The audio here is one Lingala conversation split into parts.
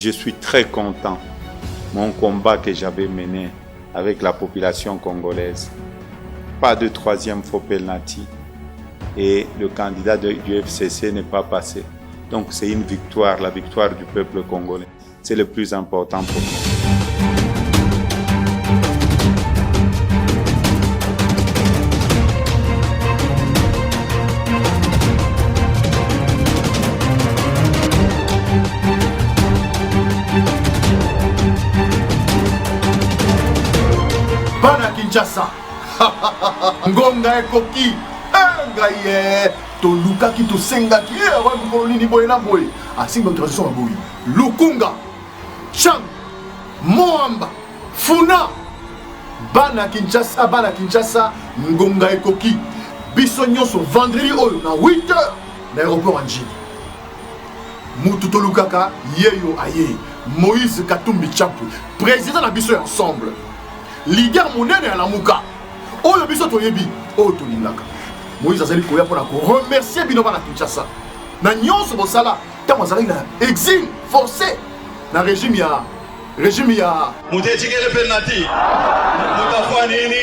Je suis très content. Mon combat que j'avais mené avec la population congolaise. Pas de troisième faux penalty. Et le candidat du FCC n'est pas passé. Donc c'est une victoire, la victoire du peuple congolais. C'est le plus important pour nous. Bana Kinshasa ngonga ekoki ngai tolukaki tosengaki awa mokolo nini boye na boye asimba transition ya boye lukunga chang moamba funa bana Kinshasa ngonga ekoki biso nyonso vendredi oyo na 8h na aéroport ya njini mutu tolukaka yeyo aye Moïse Katumbi Chapwe président na biso ensemble leader monene ya lamuka oyo biso toyebi oyo tolingaka Moïse azali koya mpona koremercier bino bana Kinshasa na nyonso bosala ntango azalaki na exil forcé na régime ya mutu etikele penalty mutu afwa nini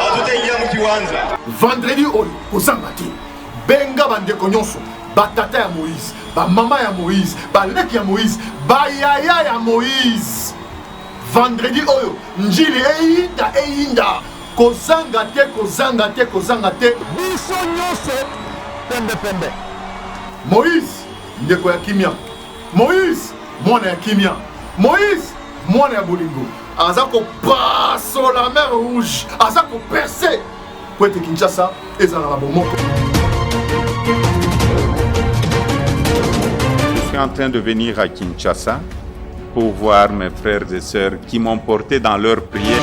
atutengia mukiwanza vendredi oyo kozanga te benga bandeko nyonso batata ya Moïse bamama ya Moïse baleki ya Moïse bayaya ya Moïse vendredi oyo njili eyinda kozanga te biso nyonso pembe Moïse ndeko ya kimia Moïse mwana ya kimia Moïse mwana ya bolingo aza kopasola la mer rouge aza koperce po ete Kinshasa ezala na bomoko. Je suis en train de venir à Kinshasa pour voir mes frères et sœurs qui m'ont porté dans leurs prières.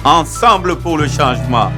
Ensemble pour le changement.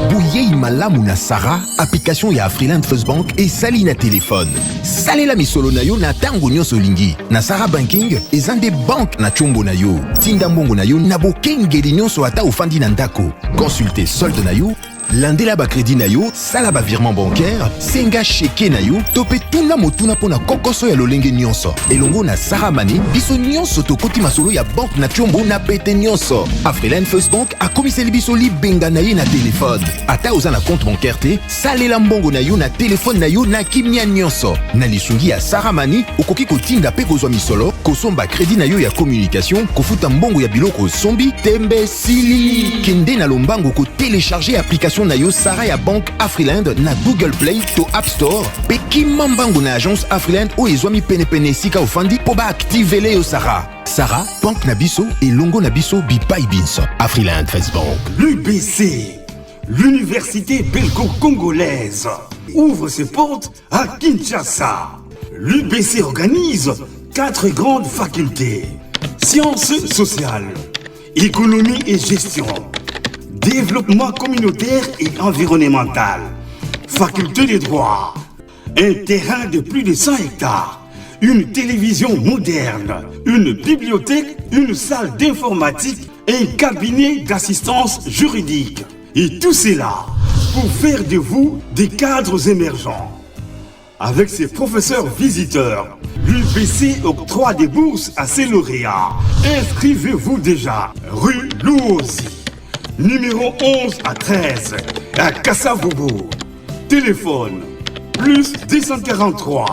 Bouyei malamu na Sarah, application ya Afriland First Bank et sali na téléphone. Salela misolo na yo na tango nyonso lingi. Na Sarah Banking, ezande bank na chombo na yo. Tinda mbongo na yo na bokengeli nyonso ata ofandi na ndako. Consultez solde na yo. Landela ba crédit na yo, sala ba virement bancaire, senga cheke na yo, tope tuna motuna pona kokoso ya lolenge nyonso. Elongo na Sarah Money, biso nyonso tokoti masolo ya bank na chombo na pete nyonso. Afriland First Bank a komiseli biso libenga na ye na téléphone. Ata oza na compte bancaire te, salela mbongo na yo na téléphone na yo na kimia nyonso. Na lisungi ya Sarah Money, okoki kotinda pe kozwa misolo, kosomba crédit na yo ya communication, kofuta mbongo ya biloko sombi, tembe sili. Kende na lombango ko télécharger application na yo Sarah ya Bank Afriland na Google Play to App Store pe kimambango na agence Afriland o ezwami pene sika ofandi po ba activer yo Sarah. Sarah, Bank na biso et longo na biso bipai binso. Afriland First Bank. L'UBC, l'université belgo-congolaise, ouvre ses portes à Kinshasa. L'UBC organise 4 grandes facultés: sciences sociales, économie et gestion, développement communautaire et environnemental, faculté de droit, un terrain de plus de 100 hectares, une télévision moderne, une bibliothèque, une salle d'informatique, un cabinet d'assistance juridique. Et tout cela pour faire de vous des cadres émergents. Avec ses professeurs visiteurs, l'UBC octroie des bourses à ses lauréats. Inscrivez-vous déjà, rue Louosi, numéro 11 à 13, à Kassavogo. Téléphone plus 243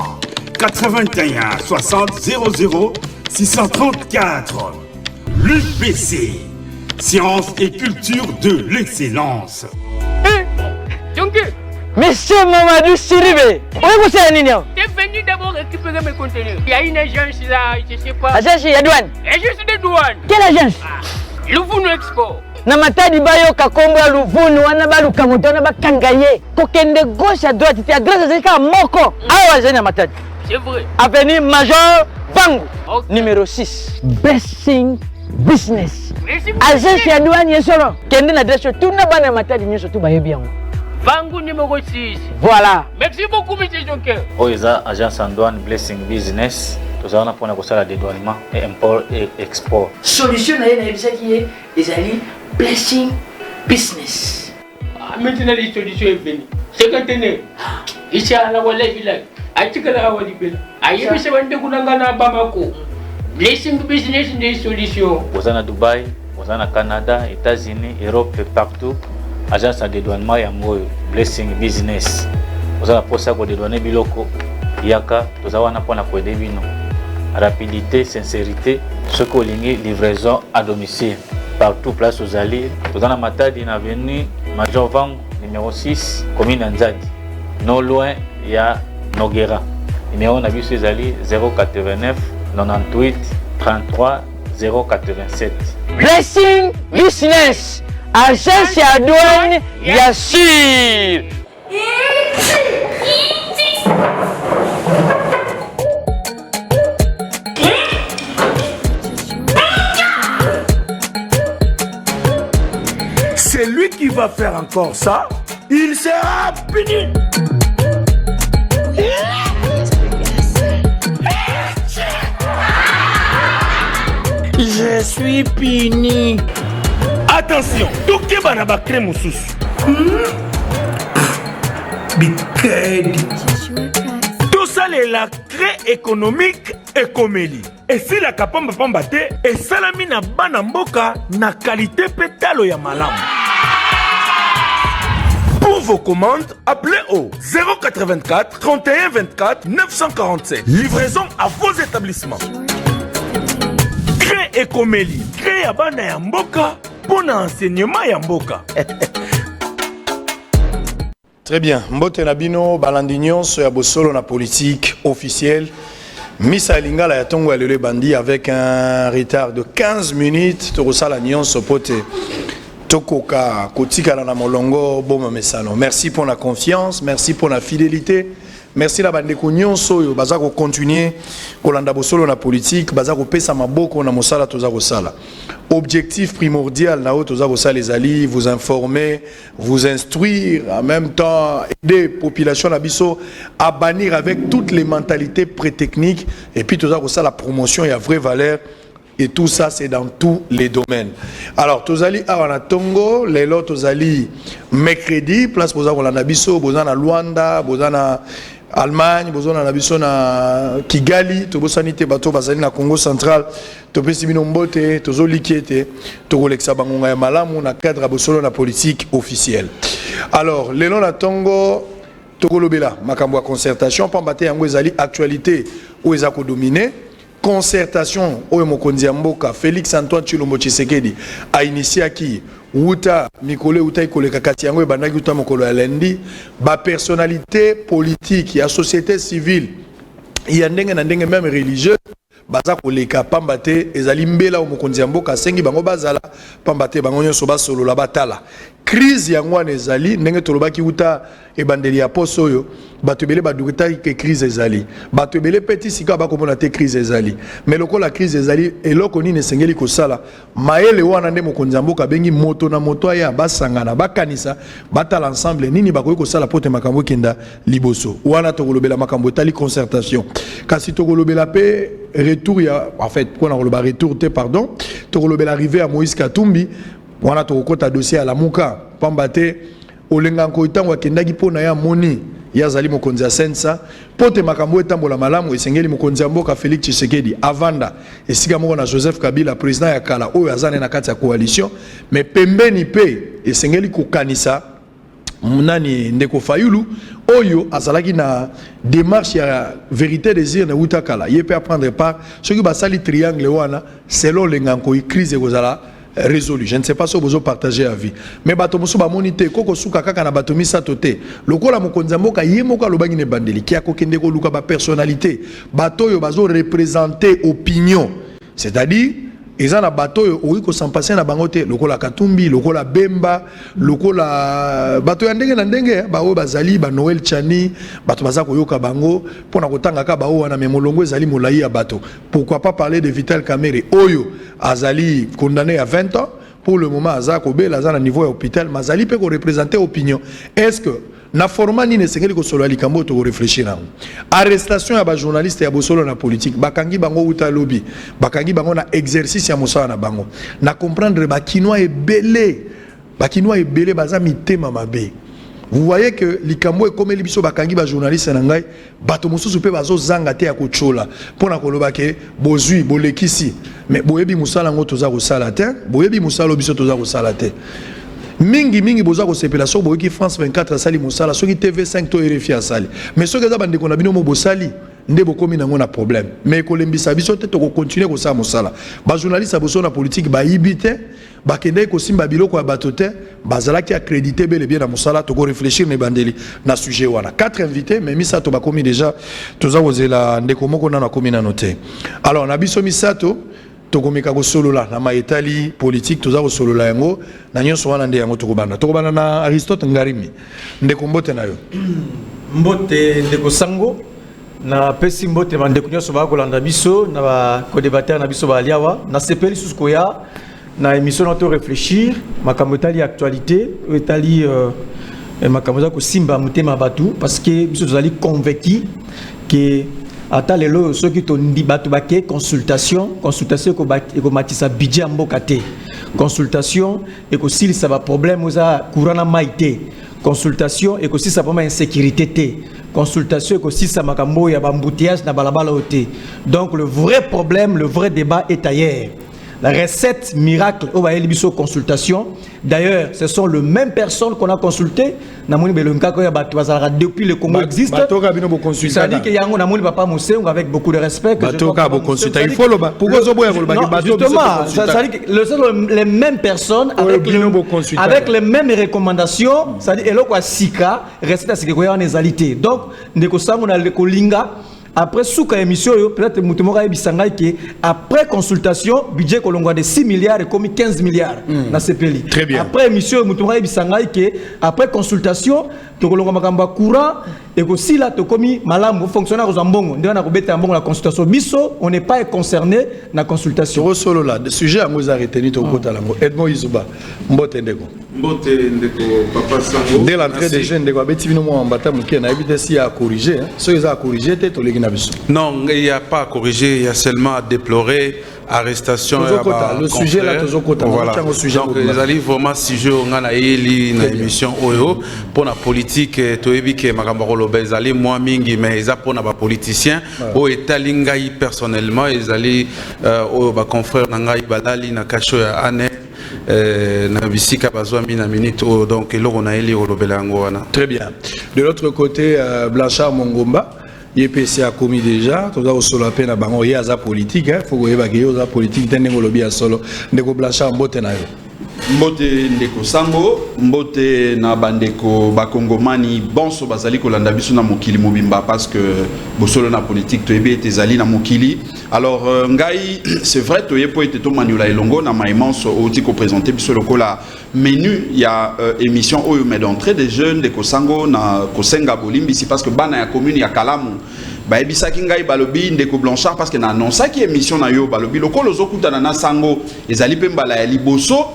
81 60 00 634. L'UPC, science et culture de l'excellence. Monsieur Mamadou Siribé, où est-ce que c'est? T'es venu d'abord récupérer mes conteneurs. Il y a une agence là, je sais pas. Agence de douane. Agence de douane. Quelle agence? Louvounou Export. Namatadi bayo kakombo ya Louvounou wana baluka moto wana bakangaye. Kokende gauche à droite, tu adresse zeka moko. Awa zena Namatadi. C'est vrai. Avenue Major Bango, numéro 6. Blessing Business. Agence ya douane yesolo. Kende na adresse tout na bana Namatadi nyoso tout bayebi yango. Bango numéro 6. Voilà. Merci beaucoup, monsieur Jonker. Oisa, agence en douane Blessing Business. Nous allons apprendre à faire le dédouanement et import et export. Solution na yebisa qui est les alliés Blessing Business. Maintenant, les solutions est venue. C'est quand on est ici à la Walla Village. À Tikala Wadibel. À Yébisa Wandekunangana Bamako. Blessing Business des solutions. Vous êtes à Dubaï, vous êtes au Canada, États-Unis, Europe et partout. Agence de dédouanement Yango Blessing Business. Vous avez pour ça que dédouaner biloko yaka, vous avez un point à quoi deviner. Rapidité, sincérité, ce que ligne livraison à domicile. Partout place aux alliés. Vous avez un matadi dans l'avenue Major Vang numéro 6, commune Nzadi. Non loin, il y a Noguera. Numéro na biso alliés 089 98 33 087. Blessing Business. Agence ya douane ya sûr. Celui qui va faire encore ça, il sera puni. Je suis puni. Attention, tout qui va n'a créer moussous. Tout ça c'est la crée économique et comédie. Et si la kapamba pambate et salami na bana mboka na qualité pétalo ya malam. Pour vos commandes, appelez au 084 31 24 947. Livraison à vos établissements. Crée Ecomélie, crée à bana ya mboka pour l'enseignement ya mboka. Très bien. Mbote Nabino, Balandignon, ya Bosolo na politique officielle. Missa Lingala ya Tongo ya Lele Bandi avec un retard de 15 minutes. Torosala Nyon Sopote. Tokoka, Kotika na Molongo, Boma Mesano. Merci pour la confiance, merci pour la fidélité. Merci la bande Kounyon Soyo, Bazako continuer, Kolanda Bosolo na politique, Bazako Pesa Maboko na Mosala Tozako Sala. Objectif primordial na Tozako Sala les alliés, vous informer, vous instruire, en même temps aider la population à Bisso à bannir avec toutes les mentalités pré-techniques et puis Tozako Sala la promotion et à vraie valeur. Et tout ça, c'est dans tous les domaines. Alors, Tozali Awana Tongo, les lots Tozali mercredi, place Bozana Nabiso, Bozana Luanda, Bozana Allemagne, Bozana Nabiso na Kigali, Tobosanite Bato, Bazali na Congo central, Topesibino Mbote, Tozoli Kiete, Togolexa Bangonga ya Malamu, na cadre à Bosolo na politique officielle. Alors, les lots na Tongo, Togolobela, Makamboa concertation, Pambate Yango Ezali, actualité, où Ezako dominé. Concertation au Mokonzi Mboka Félix Antoine Tshilombo Tshisekedi a initié qui Wuta Mikole Wuta Ikole Kakati yango ebandaki Wuta mokolo ya lundi ba personnalité politique ya société civile ya ndenge na ndenge même religieuse baza koleka pambate ezali mbela au Mokonzi Mboka sengi bango bazala pambate bango nyonso basolola batala crise yango ezali ndenge tolobaki Wuta ebandeli ya poso oyo bato belé badurita ke crise ezali bato belé petit sika ba komona te crise ezali mais loko la crise ezali eloko nini esengeli kosala maele wana nde Mokonzi Mboka bengi moto na moto ya basangana bakanisa batala ensemble nini bakoki kosala pote makambo kenda liboso wana tokolobela makambo tali concertation kasi tokolobela pe retour ya en fait pour na koloba retour te pardon tokolobela arrivé à Moïse Katumbi wana tokokota dossier à la muka pambate olenga ko itango akendaki pona ya moni ya zali Mokonzi ya sensa pote makambo etambola malamu esengeli Mokonzi Mboka Félix Tshisekedi avanda esika moko na Joseph Kabila président ya kala oyo azane na kati ya coalition mais pembeni pe esengeli kokanisa nani ndeko Fayulu oyo azalaki na démarche ya vérité désir na utakala yé peut prendre part ce qui basali triangle wana selon lenganko crise kozala résolu. Je ne sais pas si vous partagez à vie. Mais bato musu ba monité koko suka kaka na bato misato te. Lokola mokonza mboka yemoka lobangi ne bandeli ki akokende ko luka ba personnalité. Bato yo bazo représenter opinion. C'est-à-dire eza na bato yo oyi ko sampasser na bango te lokola Katumbi, lokola Bemba, lokola bato ya ndenge na ndenge ba o bazali ba Noël Chani, bato baza ko yoka bango pona kotanga ka ba o wana memolongo ezali molai ya bato. Pourquoi pas parler de Vital Kamerhe oyo azali condamné à 20 ans pour le moment azako bela za na niveau ya hôpital mazali pe ko représenter opinion. Est-ce que na format ni ne sengeli ko solo likambo to réfléchir na arrestation ya ba journaliste ya bosolo na politique bakangi bango uta lobby bakangi bango na exercice ya mosala na bango na comprendre ba kinwa ebele baza mitema mabe. Vous voyez que likambo comme libiso bakangi ba journaliste na ngai bato mususu pe bazo zanga te ya kochola pona koloba ke bozui bolekisi mais boyebi musala ngo toza ko sala te boyebi musala biso toza ko sala te mingi boza ko sepela so boyeki France 24 asali musala soki TV5 to RFI asali mais soki za bande ko na bino mo bosali nde bokomi nango na problème mais ko lembisa biso te to ko continuer ko sa musala ba journaliste boso na politique ba yibite ba kende ko simba biloko ya bato te bazala ki accrédité bel et bien na musala to ko réfléchir ne bandeli na sujet wana 4 invités mais misato ba komi déjà toza kozela ndeko moko na komi na noter alors na biso misato tokomeka ko solola na maetali politique toza ko solola yango na nyonso wana nde yango tokobana na Aristote Ngarimi ndeko mbote na yo mbote ndeko sango na pesi mbote bandeko nyonso ba kolanda biso na ba ko débattre na biso ba aliawa na sepeli susko ya na émission to réfléchir makambo etali actualité etali makambo za ko simba mutema batu parce que biso tozali convaincu que ata lelo soki to ndi batu bake consultation ko matisa budget mboka te consultation et ko silisa ba problème oza courant na maité consultation et ko silisa ba insécurité te consultation et ko silisa makambo ya ba embouteillage na balabala ote. Donc le vrai problème, le vrai débat est ailleurs. La recette miracle au Baye Libiso consultation. D'ailleurs, ce sont les mêmes personnes qu'on a consultées. Depuis le Congo existe. C'est-à-dire qu'il y a un papa Moussé avec beaucoup de respect. Il faut le justement, c'est-à-dire que les mêmes personnes avec les mêmes recommandations. C'est-à-dire que Sika recette à ce qu'il y a en égalité. Donc, nous avons le Kolinga. Après souka émission peut-être mutumora ebisanga que après consultation budget kolongwa de 6 milliards et comme 15 milliards na CPLI. Très bien. Après émission mutumora ebisanga que après consultation to kolongwa makamba courant et que si là to komi malamu fonctionnaire aux ambongo ndena ko beta ambongo la consultation biso on n'est pas concerné na consultation. Solo là le sujet à nous arrêter to kota lango Edmond Izuba mbote ndeko papa sango dès l'entrée des jeunes ndeko abeti bino mo ambata muke na ebite si à corriger ceux qui a corriger te to leki. Non, il n'y a pas à corriger, il y a seulement à déplorer arrestation. Le sujet là, voilà. Donc, les alliés vraiment sujet on a une émission Oyo pour la politique. Tu as vu que Makambarolo les alliés moi mingi mais ils pour les politiciens. Au Italingaï personnellement, ils alliés au confrère Nangaï Badali na Kacho ya Ane. Donc on a élu au Très bien. De l'autre côté, Blanchard Mongomba. YPC a commis déjà, tout ça au solo peine à bango yaza politique, hein, faut que yaza politique tenengo lobby à solo, ndeko Blanchard mbote na yo. Mbote ndeko sango, mbote na bandeko bakongomani bonso bazali kolanda biso na mokili mobimba parce que bosolo na politique to ebe ezali na mokili. Alors ngai c'est vrai to yepo ete to manula elongo na maimanso oti ko présenter biso lokola menu ya émission oyo mais d'entrée des jeunes de Kosango na Kosenga Bolimbisi parce que bana ya commune ya Kalamu ba ebisaki ngai balobi ndeko Blanchard parce que na annonçaki émission na yo balobi lokolo zokutana na sango ezali pe mbala ya liboso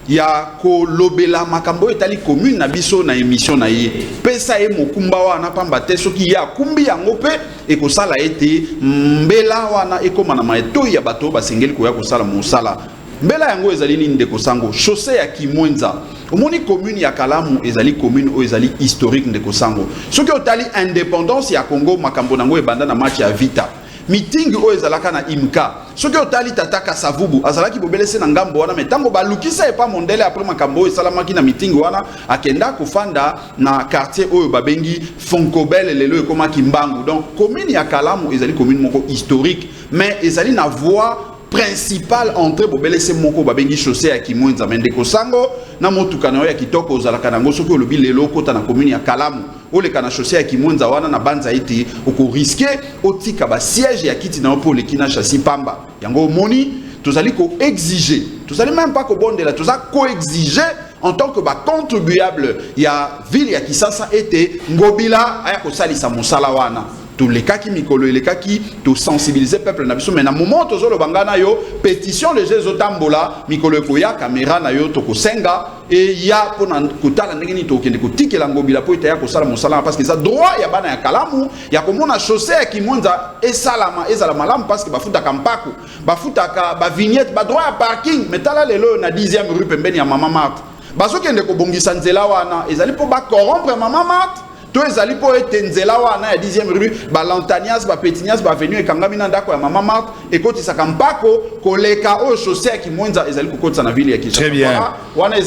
ya ko lobela makambo etali commune na biso na émission na ye pesa e mokumba wana pamba te soki ya kumbi yango pe e ko sala ete mbela wana e koma na maeto ya bato basengeli ko ya ko sala mosala mbela yango ezali ni ndeko sango chaussée ya Kimwenza omoni commune ya Kalamu ezali commune o ezali historique ndeko sango soki otali indépendance ya Congo makambo nango ebanda na match ya vita meeting oyo ezalaka na imka soki otali tata Kasavubu azalaki bobelese na ngambo wana metango balukisa epa mondele après makambo oyo esalamaki na meeting wana akenda kofanda na quartier oyo babengi Fonkobel lelo ekomaki Mbangu. Donc commune ya Kalamu ezali commune moko historique mais ezali na voie principal entrée bobelese moko babengi chaussée ya Kimwenza Mendeko Sango na motuka na yo ya kitoko ozalaka nango soki olobi lelo kota na commune ya Kalamu oleka na chaussée ya Kimwenza wana na banza ete oko risquer otika ba siège ya kiti na po lekina chassis pamba yango moni tozali ko exiger tozali même pas ko bondela tozali ko exiger en tant que contribuable ya ville ya Kisasa ete ngobila aya ko salisa mosala wana tous les cas qui mikolo les cas qui to sensibiliser peuple na biso mais na moment tozolo bangana yo pétition les jeux otambola mikolo ko ya caméra na yo to ko senga et ya pona kutala ndenge ni to kende ko tikela ngobila po ita ya ko sala mosala parce que ça droit ya bana ya Kalamu ya ko mona chaussée ya Kimwenza ezala malamu parce que bafuta kampako bafuta ka ba vignette ba droit ya parking mais tala lelo na 10e rue pembeni ya Mama Marthe baso kende ko bongisa nzela wana ezali po ba corrompre Mama Marthe to ezali po ete nzela wana ya 10e rue ba Lantanias ba Petinias ba avenue ekangami na ndako ya Mama Marthe ekotisa kampako koleka o chaussée ya Kimwenza ezali kokotisa na ville ya Kinshasa. Très bien.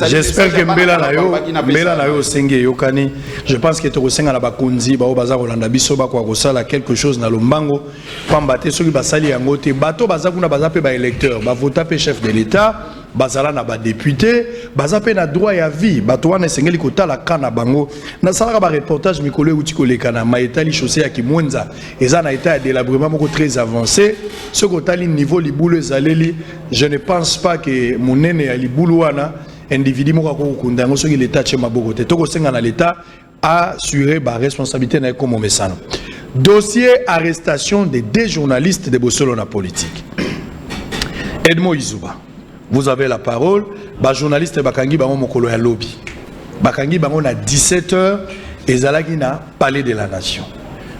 J'espère que mbela na yo senge yokani. Je pense que to senga na bakonzi ba baza kolanda biso ba kwa kosala quelque chose na lombango pamba te soki basali yango te bato baza kuna baza pe ba électeur ba vota pe chef de l'état bazala na ba député baza pe na droit ya vie bato wana esengeli kotala kana bango na salaka ba reportage mikolo uti koleka na maetali chaussée ya Kimwenza eza na état de délabrement moko très avancé ce kotali niveau libulu ezaleli je ne pense pas que monene ya libulu wana individu moko akokunda ngo soki l'état tche maboko te toko senga na l'état assurer ba responsabilité na comme mesana dossier arrestation des 2 journalistes de Bosolo na politique. Edmo Izuba, vous avez la parole. Ba journaliste bakangi bango mokolo ya lobby. Bakangi bango na 17h ezalaki na Palais de la Nation.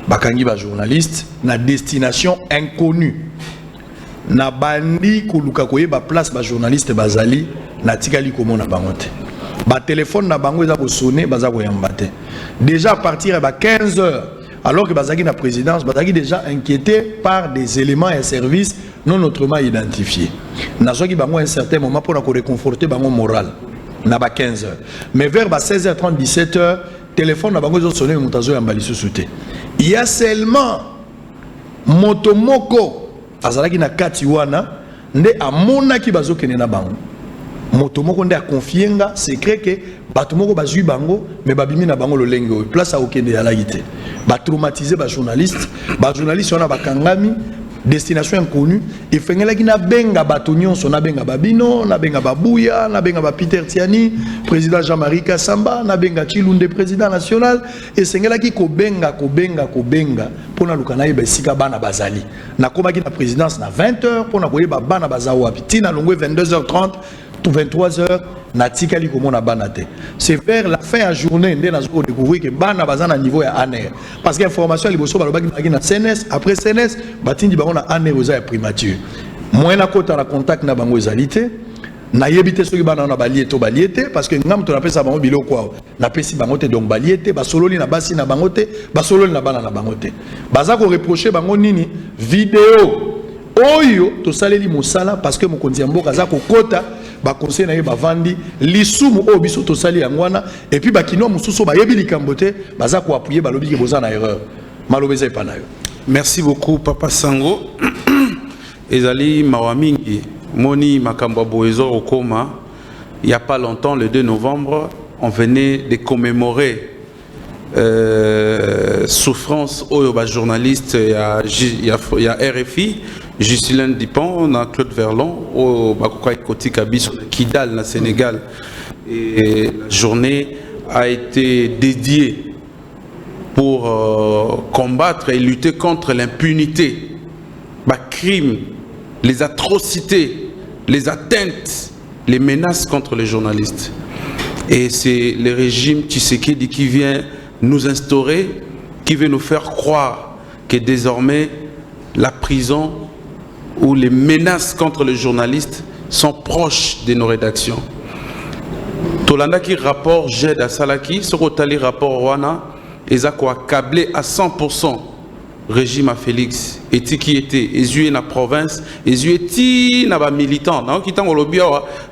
Bakangi ba journaliste na destination inconnue. Na bandi koluka koyeba place ba journaliste bazali na tikali komona bango te. Ba téléphone na bango eza ko sonner baza ko yamba te. Déjà à partir de 15h alors que bazaki na présidence bazaki déjà inquiété par des éléments et services non autrement identifiés. Nazoki bango à un certain moment pour réconforter bango moral na ba 15h. Mais vers 16h30 17h téléphone na bango zo sonner mutazo ya mbali susute. Il y a seulement motomoko azalaki na kati wana nde amona ki bazokene na bango. Motomoko nde a confienga secret que batumoko bazui bango mais babimi na bango lolengo place a okende ya laïté ba traumatiser ba journaliste wana bakangami destination inconnue et fengela ki na benga batonyon so na benga babino na benga babuya na benga ba Peter Tiani président Jean-Marie Kassamba na benga Chilunde président national et sengela ki ko benga pona lukana yeba sika bana bazali na komaki na présidence na 20h pona koyeba bana bazawa pitina longwe 22h30 tout 23h na tikali komona banate. C'est vers la fin à journée ndé na zo découvrir que bana bazana niveau ya ANR parce que information liboso balobaki na CNS après CNS batindi bango na ANR oza ya primature. Moi na kota na contact na bango ezalité na yebite soki bana na baliete baliete parce que ngam to na pesa bango biloko na pesi bango te donc baliete ba sololi na basi na bango te ba sololi na bana na bango te. Baza ko reprocher bango nini vidéo oyo to saleli mosala parce que mokonzi ya mboka za kokota ba conseil na ye ba vandi lisumu o biso to sali yangwana et puis ba kino mususu ba yebi likambote baza ko appuyer ba lobi ke boza na erreur malobeza e panayo. Merci beaucoup Papa Sango. Ezali mawamingi moni makambo boezo okoma il y a pas longtemps le 2 novembre on venait de commémorer souffrance au journaliste il y a RFI Juscelin Dupont, Claude Verlon, au Bakoka Koti Kabiso, Kidal, na Sénégal. Et la journée a été dédiée pour combattre et lutter contre l'impunité, les crimes, les atrocités, les atteintes, les menaces contre les journalistes. Et c'est le régime Tshisekedi qui vient nous instaurer, qui veut nous faire croire que désormais la prison où les menaces contre les journalistes sont proches de nos rédactions. Tolanda qui rapport Jed à Salaki, ce que rapport Rwana, ils ont câblé à 100% régime à Félix et qui était ezué na province ezué ti na ba militant na ki tango lobia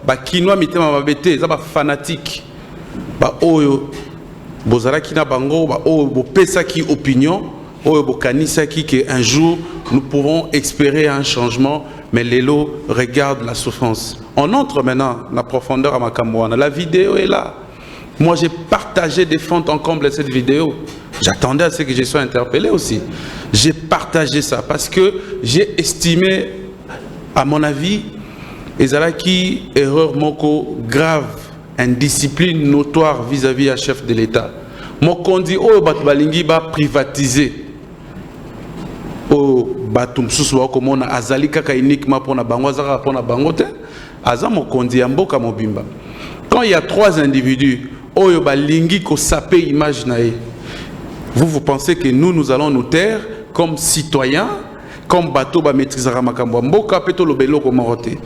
ba kinwa mitema ba bete za ba fanatique ba oyo bozala ki na bango ba oyo bo pesa ki opinion oyo bo kanisa ki que un jour nous pouvons espérer un changement mais l'élo regarde la souffrance. On entre maintenant la profondeur à Makamouana. La vidéo est là. Moi j'ai partagé des fonds en comble cette vidéo. J'attendais à ce que je sois interpellé aussi. J'ai partagé ça parce que j'ai estimé, à mon avis, ezalaki erreur moko grave, indiscipline notoire vis-à-vis à chef de l'État. Moko dit oh batbalingi ba privatiser. Oh batum suswa comme na azali kaka uniquement pour na bango azaka pour na bangote. Aza moko dit mboka mobimba. Quand il y a 3 individus, oh balingi ko sapé image nae. Vous pensez que nous allons nous taire comme citoyens, comme bateau ba maîtrisera makambo mboka peto lobelo ko moroté.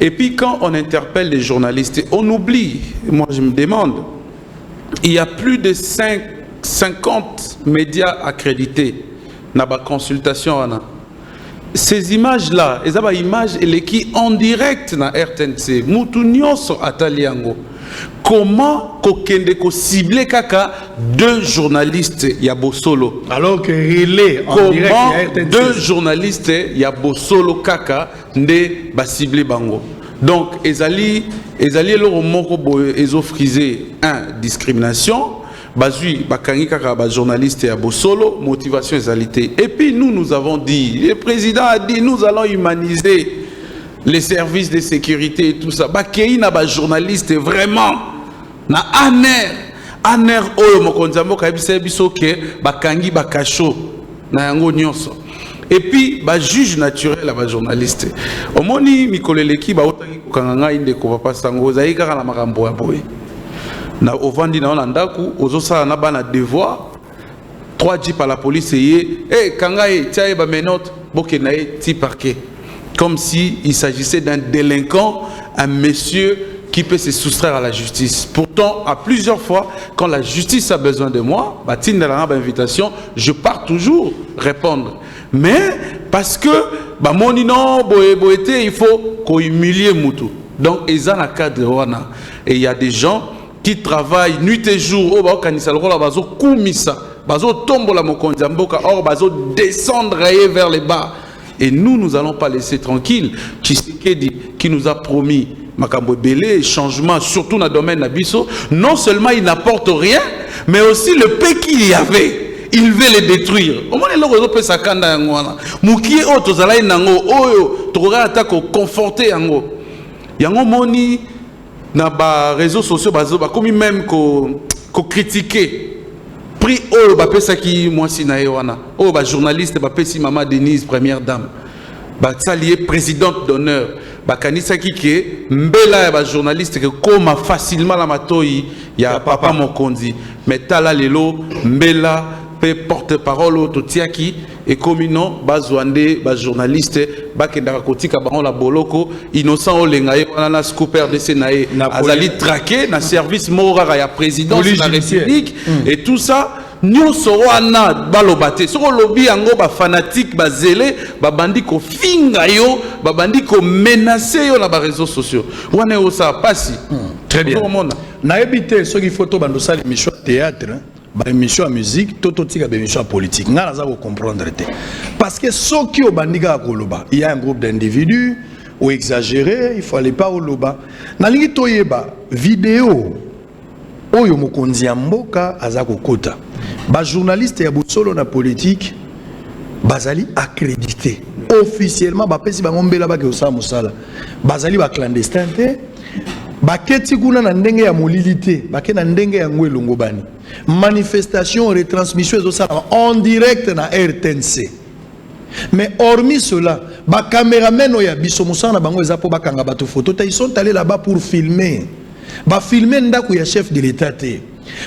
Et puis quand on interpelle les journalistes, on oublie. Moi je me demande, il y a plus de 50 médias accrédités na ba consultation ana. Ces images là, eza ba image eleki en direct na RTNC. Mutu nyonso ataliango. Comment kokende ko cibler kaka 2 journalistes ya Bosolo alors que relais en direct ya RTNC 2 journalistes ya Bosolo kaka nde ba cibler bango. Donc ezali lo moko boye ezo friser discrimination bazui bakangi kaka ba journaliste ya Bosolo motivation ezalité. Et puis nous avons dit, le président a dit nous allons humaniser les services de sécurité et tout ça. Bakei na ba journaliste vraiment na aner oyo mokonzi mboka yebisa biso ke bakangi bakasho na yango nyonso. Et puis ba juge naturel ba journaliste. Omoni mikoleleki ba otaki kokanga inde ko papa sango zaika na makambo ya boye. Na ovandi na onandaku ozosala na bana devoir 3 jeeps à la police et kangai tiaye ba menote boke na ti parquet. Comme s'il s'agissait d'un délinquant, un monsieur qui peut se soustraire à la justice. Pourtant, à plusieurs fois, quand la justice a besoin de moi, invitation, je pars toujours répondre. Mais parce que, il faut qu'on humilie Moutou. Donc, il y a un cadre. Et il y a des gens qui travaillent nuit et jour. Descendre vers les bas. Et nous allons pas laisser tranquille. Tshisekedi qui nous a promis makambo belé changement surtout dans le domaine d'Abisso, non seulement il n'apporte rien, mais aussi le paix qu'il y avait, il veut les détruire. Au moins les gens peuvent s'accanda yangwana. Mukie o tozalai nango oyo tokora atako conforter yango. Yango moni na ba réseaux sociaux bazo ba komi même ko critiquer. Prix oh ba pesa ki mwasi na ewana oh ba journaliste ba pesi maman Denise première dame ba salier présidente d'honneur ba kanisa ki ke mbela ba journaliste que comme facilement la matoi ya papa Mokonzi mais tala lelo mbela pe porte-parole to tiaki et comme non ba zwande ba journaliste ba kendaka kotika bango la boloko innocent olenga wana na scooper de senae azali traqué na service morara ya présidence de la République et tout ça nyonso wana balobate soko lobi yango ba fanatique ba zélé ba bandi ko finga yo ba bandi ko menacer yo na ba réseaux sociaux wana o ça passe très bien na ebité soki photo bando sala émission théâtre ba émission à musique toto tika ba émission politique ngala za ko comprendre te parce que soki o bandika koloba il y a un groupe d'individus ou exagéré il fallait pas au loba na lingi toyeba vidéo oyo mokonzi ya mboka azako kota ba journaliste ya Bosolo na politique bazali accrédité officiellement ba pesi bango mbela ba ke osala mosala bazali ba clandestin te ba keti kuna na ndenge ya molilité ba ke na ndenge ya ngwelongo bani manifestation retransmission ezosala en direct na RTNC. Mais hormis cela ba caméramen oya biso mosala na bango ezapo bakanga bato photo ils sont allés là-bas pour filmer ba filmer ndako ya chef de l'état te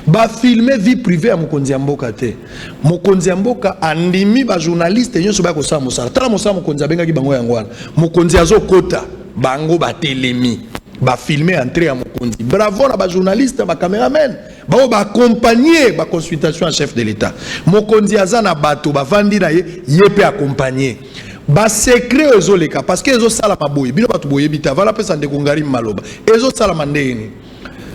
ba filmer vie privée à mokonzi ya mboka te mokonzi ya mboka andimi ba journaliste nyonso ba ko sa mosala tala mosala mokonzi abengaki bango yango wana mokonzi azokota bango ba telemi ba filmer entrée ya mokonzi bravo na ba journaliste ba cameraman bao ba accompagner ba consultation à chef de l'état mokonzi azana bato ba vandi na ye pe accompagner ba secret ezoleka parce que ezo sala maboye bino bato boye bita vala pesa ndeko ngari maloba ezo sala mandeni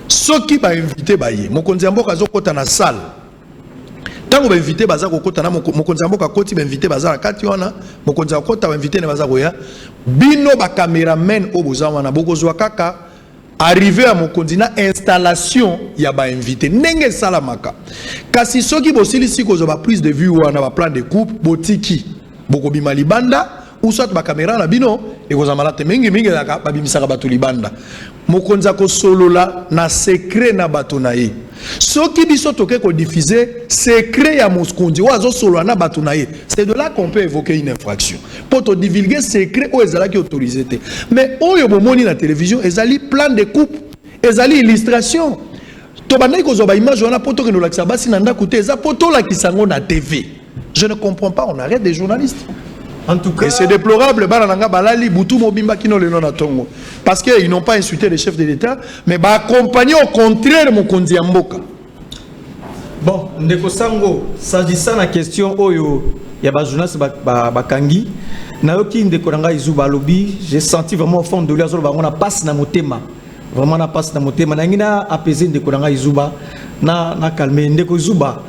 soki ba invité ba ye mokonzi mboka azokota na salle tango ba invité baza kokota na mokonzi mboka koti ba invité baza na kati wana mokonzi akota ba invité ne baza koya bino ba cameraman oboza wana bokozwa kaka arrivé à mon continent installation ya ba invité ndenge salamaka kasi soki bosili siko zo ba prise de vue wana ba plan de coupe botiki bokobima libanda ou soit ba caméra na bino e ko zamalate mingi la ba bimisaka bato libanda mokonza ko solola na secret na bato na ye soki biso toke ko diffuser secret ya mokonzi wazo solola na bato na ye c'est de là qu'on peut évoquer une infraction pour te divulguer secret o ezala ki autorisé te mais oyo bomoni na télévision ezali plan de coupe ezali illustration to bandai ko zo ba image wana poto ke no lakisa basi na ndako te eza poto la kisango na TV je ne comprends pas on arrête des journalistes. En tout cas, et c'est déplorable, balali butu mobimba kino le non atongo parce qu'ils n'ont pas insulté les chefs de l'État, mais ba accompagner au contraire mon konzi mboka. Bon, ndeko sango, s'agissant de la question oyo ya ba journaliste ba kangi, na yoki ndeko ranga izuba lobby, j'ai senti vraiment au fond de lui azolo ba on a passe na motema. Vraiment na passe na motema na ngina apaiser ndeko ranga izuba na calmer ndeko izuba.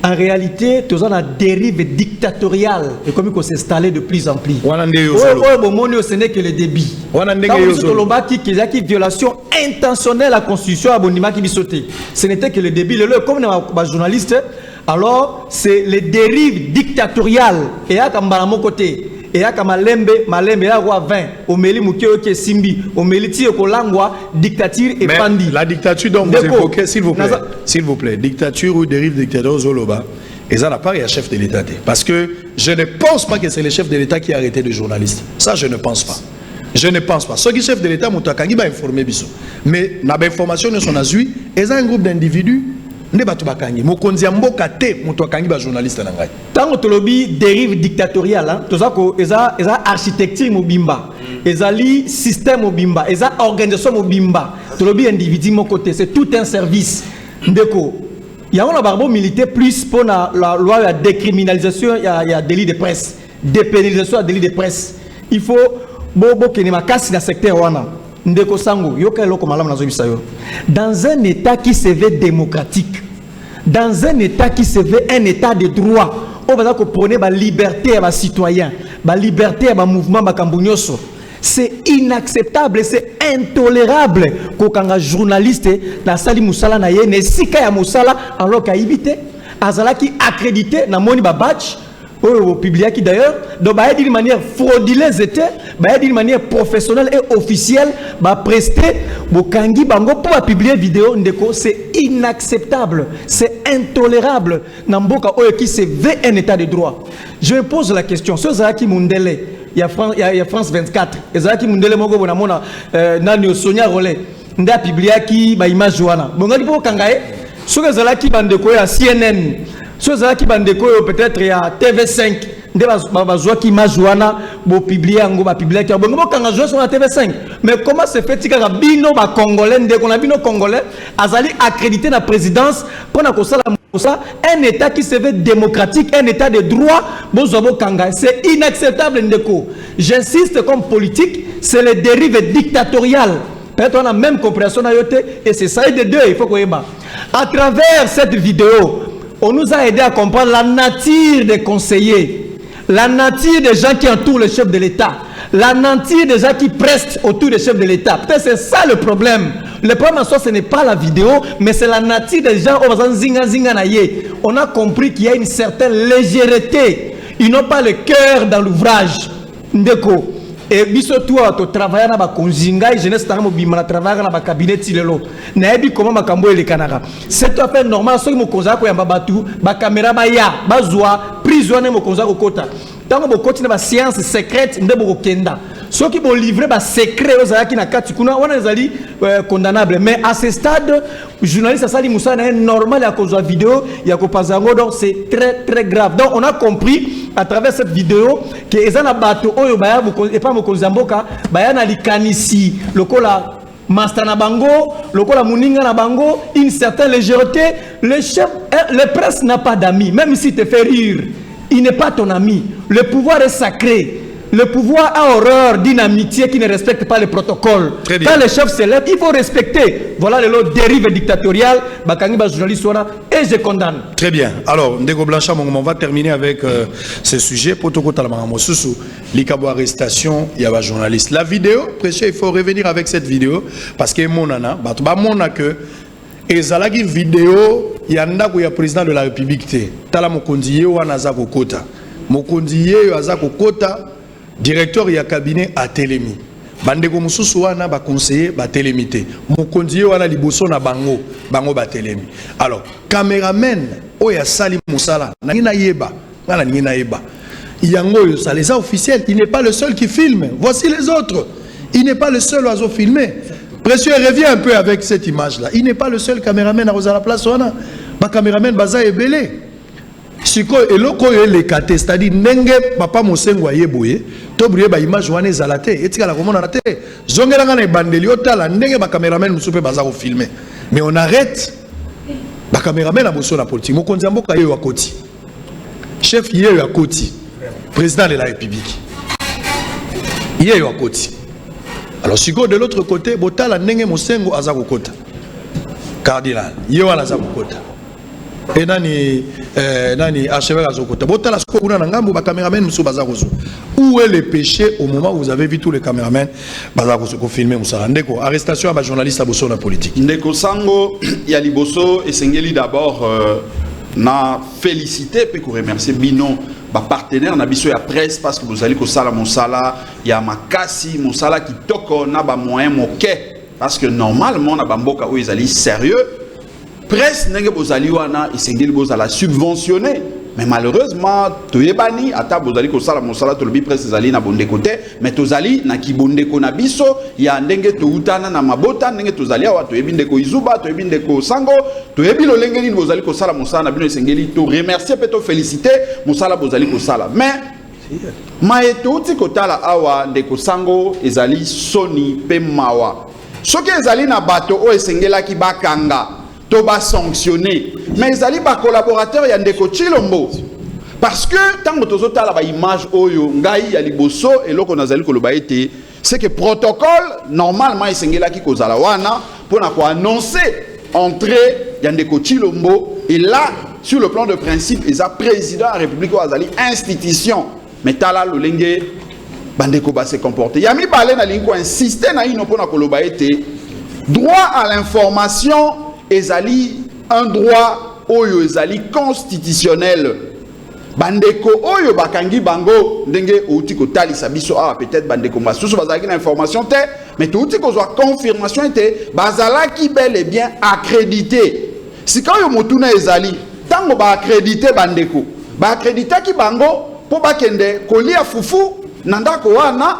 En réalité, tous on a dérive dictatoriale et comme il faut s'installer de plus en plus. Ce n'est que le débit. Qui violation intentionnelle à la constitution à Bonima qui sauté. Ce n'était que le débit. Comme les journalistes, alors c'est les dérives dictatoriales. Et à mon côté. Et à malembe ya roi 20 omeli mukeo ke simbi omeli tie ko langwa dictature et pandi la dictature dont vous évoquez s'il vous plaît dictature ou dérive dictateur zoloba et ça n'a pas un chef de l'État parce que je ne pense pas que c'est le chef de l'État qui a arrêté de journalistes ça je ne pense pas ce qui chef de l'État mutakangi ba informer biso mais na ba information ne son azui et un groupe d'individus ne batu bakangi mokonzi mboka te mutu akangi ba journaliste na ngai tango tolobi dérive dictatoriale hein tozako eza architecture mobimba ezali système mobimba eza organisation mobimba tolobi individu mon côté c'est tout un service ndeko il y a un barbo militaire plus pour la loi de décriminalisation il y a délit de presse dépénalisation délit de presse il faut bobo kenema kasi na secteur wana ndeko sango yoka eloko malamu nazo bisayo dans un état qui se veut démocratique dans un état qui se veut un état de droit on va dire que prôner la liberté à citoyen la liberté à mouvement bakambunyoso c'est inacceptable c'est intolérable qu'aucun journaliste na sali musala na ye ne sika ya musala alors qu'a ibité azala qui accrédité na moni ba badge au public qui d'ailleurs donc d'une manière frauduleuse d'une manière professionnelle et officielle prester bokangi bango pour publier vidéo ndeko c'est inacceptable c'est intolérable namboka oyo qui se veut un état de droit. Je me pose la question ce Zaki Mundele il y a France 24 Zaki Mundele moko bona mona nani Sonia Rollet nda publier qui ba image wana bongali po kangae ce que Zaki bandeko ya CNN ce qui bandeko peut-être à TV5 nde bazwa ki majuana bo publier ngo ba publier ki bongo kanga jouer sur la TV5 mais comment se fait que bino ba congolais ndeko na bino congolais azali accrédité na présidence pour na kosala un état qui se veut démocratique un état de droit bozo kanga c'est inacceptable ndeko j'insiste comme politique c'est les dérives dictatoriales peut-être on a même compréhension na yote et c'est ça de deux il faut qu'on yeba à travers cette vidéo on nous a aidé à comprendre la nature des conseillers, la nature des gens qui entourent le chef de l'État, la nature des gens qui prestent autour du chef de l'État. Peut-être c'est ça le problème. Le problème en soi, ce n'est pas la vidéo, mais c'est la nature des gens. On a compris qu'il y a une certaine légèreté. Ils n'ont pas le cœur dans l'ouvrage. Ndeko. Et biso toi to travailler na ba konzinga jeunesse tanga bimana travailler na ba cabinet tilelo na ebi comment makambo ele kanaka c'est tout à fait normal so mo konza ko yamba batu ba caméra ba ya bazwa prisonnier mo konza ko kota tango bo koti na ba science secrète ndebo ko kenda ceux qui vont livrer ba secret aux qui na kati kuna wana ezali condamnable mais à ce stade journaliste sali Moussa na normal ya kozwa vidéo ya ko pazango donc c'est très très grave donc on a compris à travers cette vidéo que ezana bato oyo baya et pas mokonzamboka baya na likanisi lokola master na bango, lokola muninga na bango, une certaine légèreté. Le prince n'a pas d'amis, même s'il te fait rire, il n'est pas ton ami. Le pouvoir est sacré. Le pouvoir a horreur d'une amitié qui ne respecte pas les protocoles. Quand les chefs se lèvent, il faut respecter. Voilà les lots dérive dictatoriale. Et je condamne. Très bien. Alors, Ndeko Blanchard, on va terminer avec ce sujet. L'arrestation, il y a un journaliste. La vidéo, il faut revenir avec cette vidéo parce que ezalaki vidéo ya ndako ya président de la République te tala mokonzi ye wana za kokota mokonzi ye aza kokota directeur ya cabinet a telemi bandeko mususu wana ba conseiller ba telemi te mokonzi ye wana liboso na bango ba telemi. Alors caméraman oya sali musala na ngina yeba ngana ngina yeba yango yo ça les officiels, il n'est pas le seul qui filme, voici les autres, il n'est pas le seul oiseau filmé. Précieux revient un peu avec cette image-là. Il n'est pas le seul caméraman à la place. Ma caméraman baza est belé. Siko eloko le kate, c'est-à-dire nenge papa mosengo ayeboye, to briye ba image wana ezalate, etika la komona na te. Zongela ngana bandeli otala nenge ba caméraman musupe baza ko filmer. Mais on arrête ba caméraman a bosso la politique. Mokonzi mboka yeyo akoti. Chef yeyo akoti. Président de la République. Yeyo akoti. Alors, si de l'autre côté, Botala Nenge Mosengo Azakokota. Cardinal, Yoala Azakokota. Et Nani archevêque Azakokota. Botala Skokuna Nangambo, caméraman Moussou Bazarozo. Où est le péché au moment où vous avez vu tous les caméramans Bazarozo filmer Moussa Ndeko? Arrestation à ma journaliste à Bosso la politique. Ndeko Sango, Yaliboso et Sengeli d'abord, na félicité, puis qu'on remercie Bino. Partenaire na biso ya presse parce que vous allez kosala mosala ya makasi mosala qui toko na ba moyen moke parce que normalement na bamboka où ils allaient sérieux presse nenge bozali wana isengeli bozala subventionné mais malheureusement toyebani ata bozali kosala mosala tolobi presse ezali na bonde côté mais tozali na kibondeko na biso ya ndenge toutana na mabota ndenge tozali awa toyebi ndeko Izuba toyebi ndeko Sango toyebi lolenge ni bozali kosala mosala na bino isengeli to remercier pe to féliciter mosala bozali kosala mais maeto uti kotala awa ndeko Sango ezali soni pe mawa soki ezali na bato o esengela ki bakanga to ba sanctionner mais ezali ba collaborateur ya ndeko Chilombo parce que tant que tozotala ba image oyo ngai ya liboso eloko nazali koloba ete c'est que protocole normalement esengela ki kozala wana pona ko annoncer entrée ya ndeko Chilombo et là sur le plan de principe eza président de la République ou azali institution mais tala lolenge bandeko ba se comporter yami balé na linko insister na ino pona koloba ete droit à l'information ezali un droit oyo ezali constitutionnel bandeko oyo bakangi bango ndenge outi ko talisa biso peut-être bandeko masusu bazalaki na information te mais outi ko zwa confirmation te bazalaki bel et bien accrédité sika oyo motuna ezali tango ba accrédité bandeko ba accréditaki bango po bakende kolia fufu na ndako wana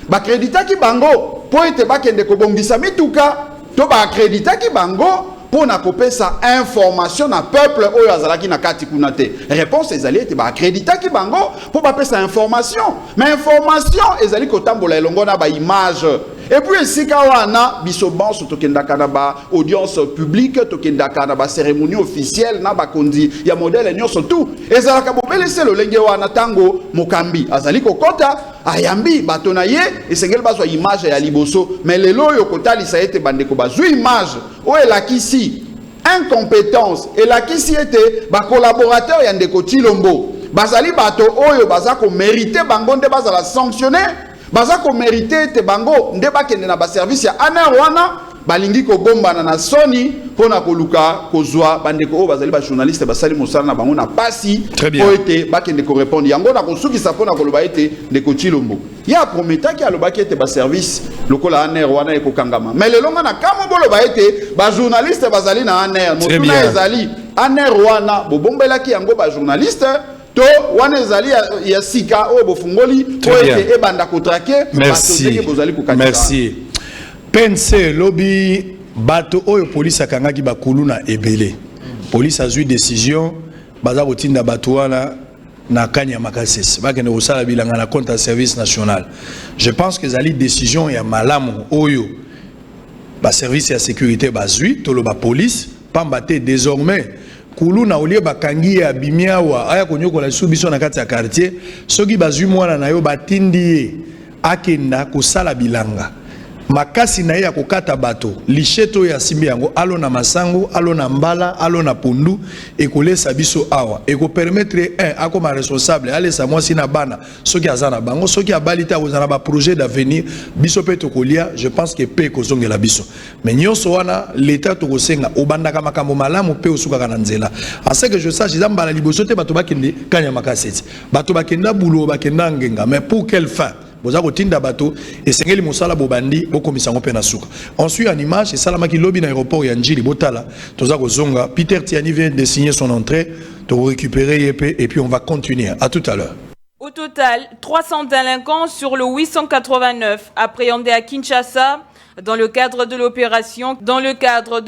ba accréditaki bango po ete bakende kobongisa mituka to ba accréditaki bango pour na kopesa information na peuple oyo azalaki na kati kuna te réponse ezali ete ba accréditer ki bango pour ba pesa information mais information ezali kotambola elongo na ba image et puis esika wana biso banso tokendaka na ba audience publique tokendaka na ba cérémonie officielle na ba kondi ya modèle nyonso tout ezalaka bobelese lolenge wana tango mokambi azali kokota ayambi bato na ye esengeli bazwa image ya liboso mais lelo oyo kotalisa ete bandeko bazwi image oyo elakisi incompétence elakisi ete ba collaborateur ya ndeko Chilombo bazali bato oyo bazako mériter bango nde bazala sanctionner bazako mériter ete bango nde bakende na ba service ya ANR wana balingi ko bombana na soni pona koluka kozwa bandeko oyo bazali ba journaliste basali mosala na bango na pasi po ete bakende ko répondre yango na kosukisa pona koloba ete ndeko Chilombo ya prometaki alobaki ete ba service lokola ANR wana ekokangama mais lelonga na kamo boloba ete ba journaliste bazali na ANR motuna ezali ANR wana bobombelaki yango ba journaliste to wana ezali ya sika oyo bofungoli po ete ebanda kotrake merci merci pense lobby bato oyo police akangaki bakulu na ebele police azui décision baza kotinda bato wana na kanya makasese bakende kosala bilanga na compte à service national je pense que ezali décision ya malamu oyo ba service ya sécurité bazui tolo ba police pambate désormais kulu na olie bakangi ya bimiawa aya konyoko la subiso na kati ya quartier soki bazui mwana na yo batindi akenda kosala bilanga makasi na ya kokata bato licheto ya simbi yango alo na masango alo na mbala alo na pundu ekolesa biso awa eko permettre akoma responsable alesa mwasi na bana soki azana bango soki abalita kozana ba projet d'avenir biso pe tokolia je pense que pe kozongela biso mais nyonso wana l'état tokosenga obandaka makambo malamu pe osukaka na nzela à ce que je sache mbala liboso te bato bakende kanya makaseti bato bakenda bulo bakenda ngenga mais pour quelle fin? Tinda bato et sengeli mosala bobandi bokomisango pe na suka. Ensuite en image et salamaki lobby na aéroport ya Njili Botala toza kozonga Peter Tiani vient de signer son entrée to récupérer et puis on va continuer à tout à l'heure. Au total, 300 délinquants sur le 889 appréhendés à Kinshasa dans le cadre de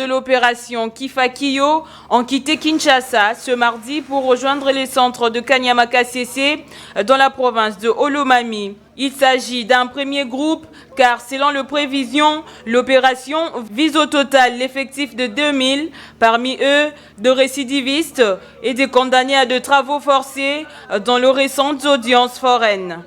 l'opération Kifakiyo ont quitté Kinshasa ce mardi pour rejoindre les centres de Kanyama-Kasese dans la province de Olomami. Il s'agit d'un premier groupe car selon les prévisions, l'opération vise au total l'effectif de 2000, parmi eux de récidivistes et des condamnés à de travaux forcés dans les récentes audiences foraines.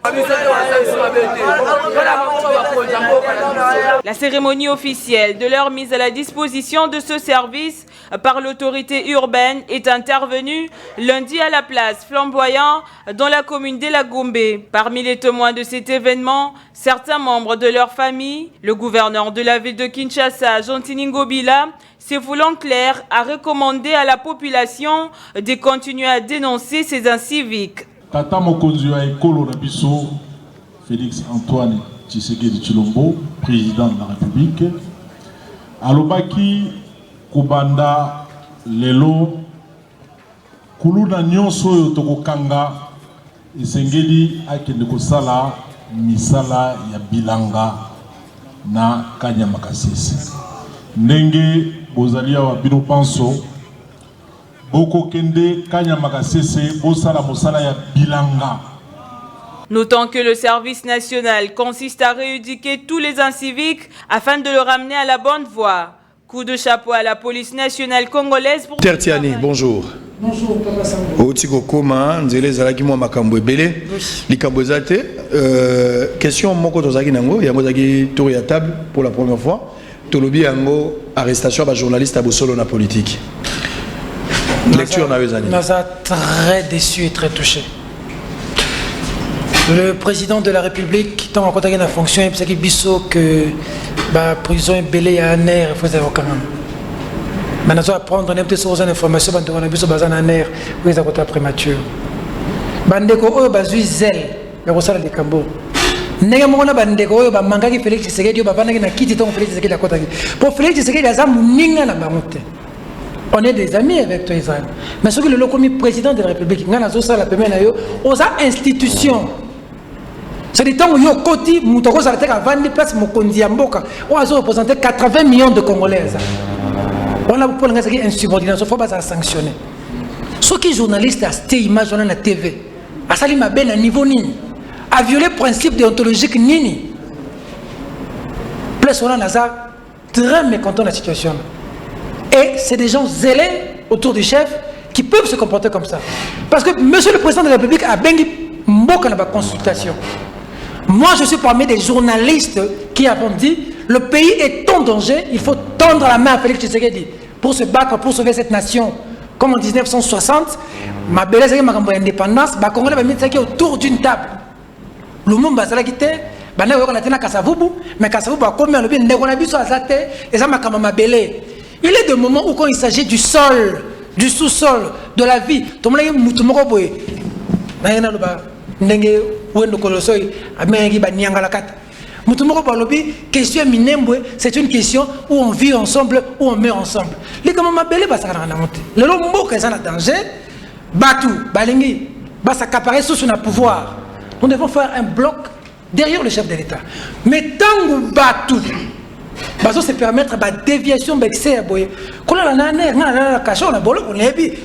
La cérémonie officielle de leur mise à la disposition de ce service par l'autorité urbaine est intervenue lundi à la place Flamboyant dans la commune d'Elagombe. Parmi les témoins de cet événement, certains membres de leur famille, le gouverneur de la ville de Kinshasa, Jean Tiningobila, se voulant clair, a recommandé à la population de continuer à dénoncer ces inciviques. Tata Mokonzi wa ekolo na biso Félix Antoine Tshisekedi Tshilombo, président de la République, alobaki kubanda lelo kuluna nyonso oyo tokokanga esengeli akende kosala misala ya bilanga na Kanyama-Kasese. Ndenge bozali awa bino panso boko kende Kanyama-Kasese bosala mosala ya bilanga. Notons que le service national consiste à rééduquer tous les inciviques afin de le ramener à la bonne voie. Coup de chapeau à la police nationale congolaise pour... Tertiani, bonjour. Bonjour, Papa Sango. Otiko Koma, Nzele Zalaki Mwa Makambo Ebele. Likambo Zate. Question Moko Tozaki Nango, Yango Zaki tour à table pour la première fois. Tolobi Yango, arrestation d'un journaliste à Bosolo na politique. Lecture na Vezani. Naza très déçu et très touché. Le président de la République, tant en contact la fonction, il s'agit biso que la prison est belée à un air, il faut savoir quand même. Maintenant, on va prendre une petite information, on va biso bazan un air, vous avez un prématuré. Bandeko oyo bazui zel, le rosala de Cambo. Nega mona bandeko oyo ba mangaki Félix Tshisekedi ba banaki na kiti ton Félix Tshisekedi akota. Pour Félix Tshisekedi aza muninga na bamote. On est des amis avec toi Israël. Mais ce que le commis président de la République, ngana zo sala pemena yo, aux institutions. C'est du temps où yo koti mutoko sa teka 20 places mokonzi ya mboka. On a représenté 80 millions de Congolaises. On a pour l'instant insubordination, faut pas ça sanctionner. Ceux qui journalistes à cette image on a la TV. A sali mabe na niveau nini. A violé le principe déontologique nini. Plus on a ça très mécontent de la situation. Et c'est des gens zélés autour du chef qui peuvent se comporter comme ça. Parce que monsieur le président de la République a bengi mboka na ba consultation. Moi, je suis parmi des journalistes qui avons dit le pays est en danger, il faut tendre la main à Félix Tshisekedi pour se battre, pour sauver cette nation. Comme en 1960, ma belle indépendance, les Congolais ont mis autour d'une table. Le monde a quitté, mais Kasavubu a commis le bien, il est des moments où quand il s'agit du sol, du sous-sol, de la vie, tout le monde c'est une question où on vit ensemble, où on meurt ensemble. Les gens le lombo est en danger, Batou, Balingi, s'accaparer sous son pouvoir. Nous devons faire un bloc derrière le chef de l'État. Mais tant que Batou, Bazo se permettre la déviation,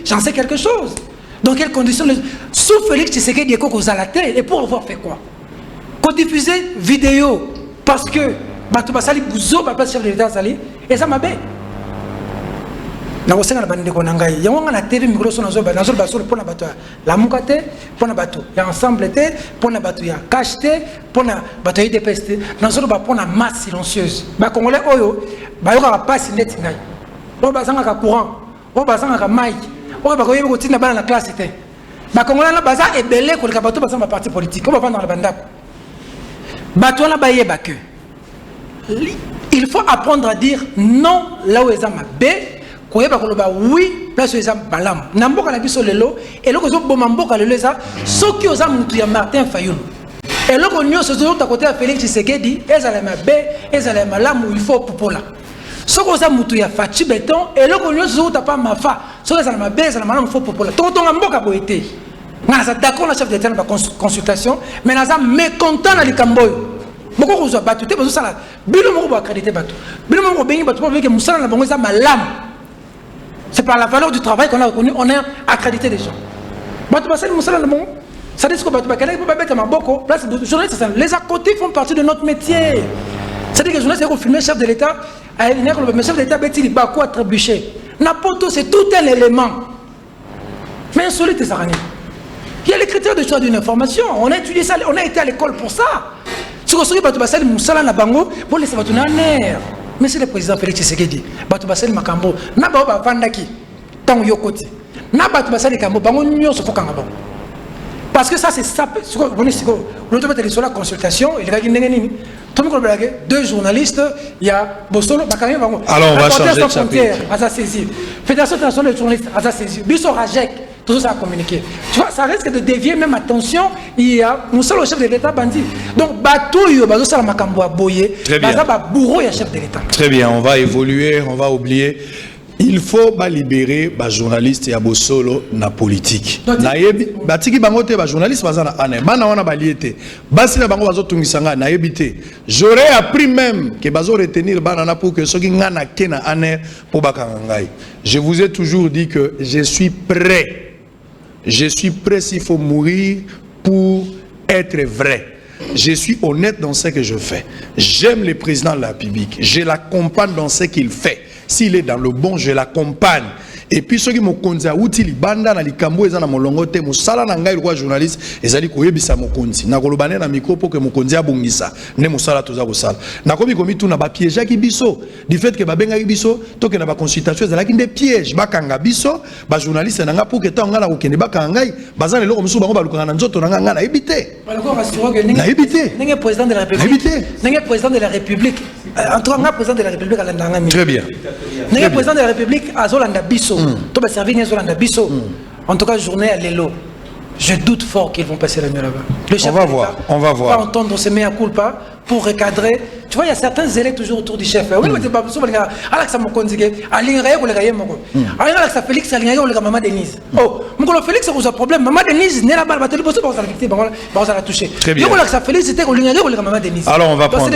j'en sais quelque chose. Dans quelles conditions sous Félix Tshisekedi et pour avoir fait quoi? Qu'on diffuser vidéo parce que bato basali buzo ba place chef de l'état sali et ça mabe na kosenga na bande ko na ngai yango nga na TV micro so nazo baso pona bato la mukate pona bato ya ensemble te pona bato ya cache te pona bato ya IDPS te nazo ba pona masse silencieuse ba congolais oyo ba yoka ba passe net ngai o bazanga ka courant o bazanga ka mic o ba ko yebo ko tina bana na classe te ba congolais na baza ebele ko le bato bazanga ba parti politique o ba vendre na bandako bato na ba yeba que il faut apprendre à dire non là où ils ont mabe koyeba koloba oui place où ils ont balam na mboka na biso lelo eloko zo boma mboka lelo eza soki oza mutu ya Martin Fayulu eloko nyonso zo ta côté ya Félix Tshisekedi ezala mabe ezala malamu il faut popola soki oza mutu ya Fachi Beton eloko nyonso zo ta pa mafa soki ezala mabe ezala malamu il faut popola totonga mboka boyete ngana d'accord na chef d'état na consultation mais naza mécontent na likamboyo beaucoup de gens battu te besoin ça bilo moko ba accréditer bato bilo moko bengi bato pour que musala na bango za malam c'est par la valeur du travail qu'on a reconnu on a accrédité des gens bato basali musala na bango ça dit que bato ba kana ba beta maboko place de journalistes les à côté font partie de notre métier c'est dire que journaliste ko filmer chef de l'état le chef de l'état beti ba quoi trébucher n'importe c'est tout un élément mais insolite ça rien il y a les critères de choix d'une information on a étudié ça on a été à l'école pour ça. Si vous avez basali musala na bango, vous laissez votre nerf. Monsieur le président Félix Tshisekedi, batu basali makambo, na ba ba vandaki, tango yokoti. Na batu basali kambo, bango nyonso fokanga bango. Parce que ça c'est ça, l'autre bête sur la consultation, il a dit nini. Tout le monde deux journalistes, il y a Bosolo, Bakami bango. Alors on va changer de chapitre. À sa saisie. Fédération internationale des journalistes à sa saisie. Biso Rajek. Tout ça a communiqué. Tu vois, ça risque de dévier même attention. Il y a nous sommes le chef de l'État bandit. Donc Batouyo, Bazo Makambo a boyé. Très bien. Bourreau et chef de l'État. Très bien, on va évoluer, on va oublier. Il faut libérer les journalistes et les solo na politique. Nayebi batiki bangote ba journaliste bazana ane. Bana wana baliete. Basi na bango bazo tungisanga naebité. J'aurais appris même que bazo retenir banana pour que ceux qui ngana kena ane pour bakangai. Je vous ai toujours dit que je suis prêt. Je suis prêt s'il faut mourir pour être vrai. Je suis honnête dans ce que je fais. J'aime le président de la République. Je l'accompagne dans ce qu'il fait. S'il est dans le bon, je l'accompagne. Et puis ceux qui m'ont conduit à outil banda na likambo ezana molongote musala na ngai roi journaliste ezali koyebisa mokonzi na kolobane na micro pour que mokonzi abongisa ne musala toza kosala na komi komi tuna ba piège ki biso du fait que ba benga biso to que na ba consultation ezalaki des pièges bakanga biso ba journaliste na nga pour que tanga na kokende bakanga ngai bazana lelo musu bango balukanga na nzoto na nga na ebité na ebité n'est président de la République n'est président de la République en tout cas président de la République à l'andanga très bien n'est président de la République à Zolanda biso to ba servir Zolanda biso en tout cas journée à l'élo je doute fort qu'ils vont passer la nuit là-bas. Le chef on va voir. Va entendre ce mea culpa pour recadrer. Tu vois, il y a certains zélés toujours autour du chef. Oui, mais c'est pas possible. Alex Mokonzige, Alingaye ou le Gaye Moko. Alex Félix, Alingaye ou le Maman Denise. Oh, mon Félix, c'est un problème. Maman Denise n'est la balle, mais tu peux pas la victime, on va la toucher. Très bien. Alex Félix, c'était Alingaye ou le Maman Denise. Alors, on va prendre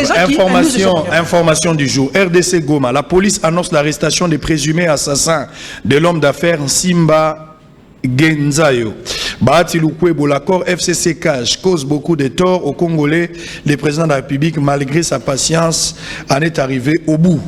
information du jour. RDC Goma, la police annonce l'arrestation des présumés assassins de l'homme d'affaires Simba Genzayo. Bahati Lukwebo, l'accord FCC Cash cause beaucoup de torts aux Congolais. Le président de la République, malgré sa patience, en est arrivé au bout.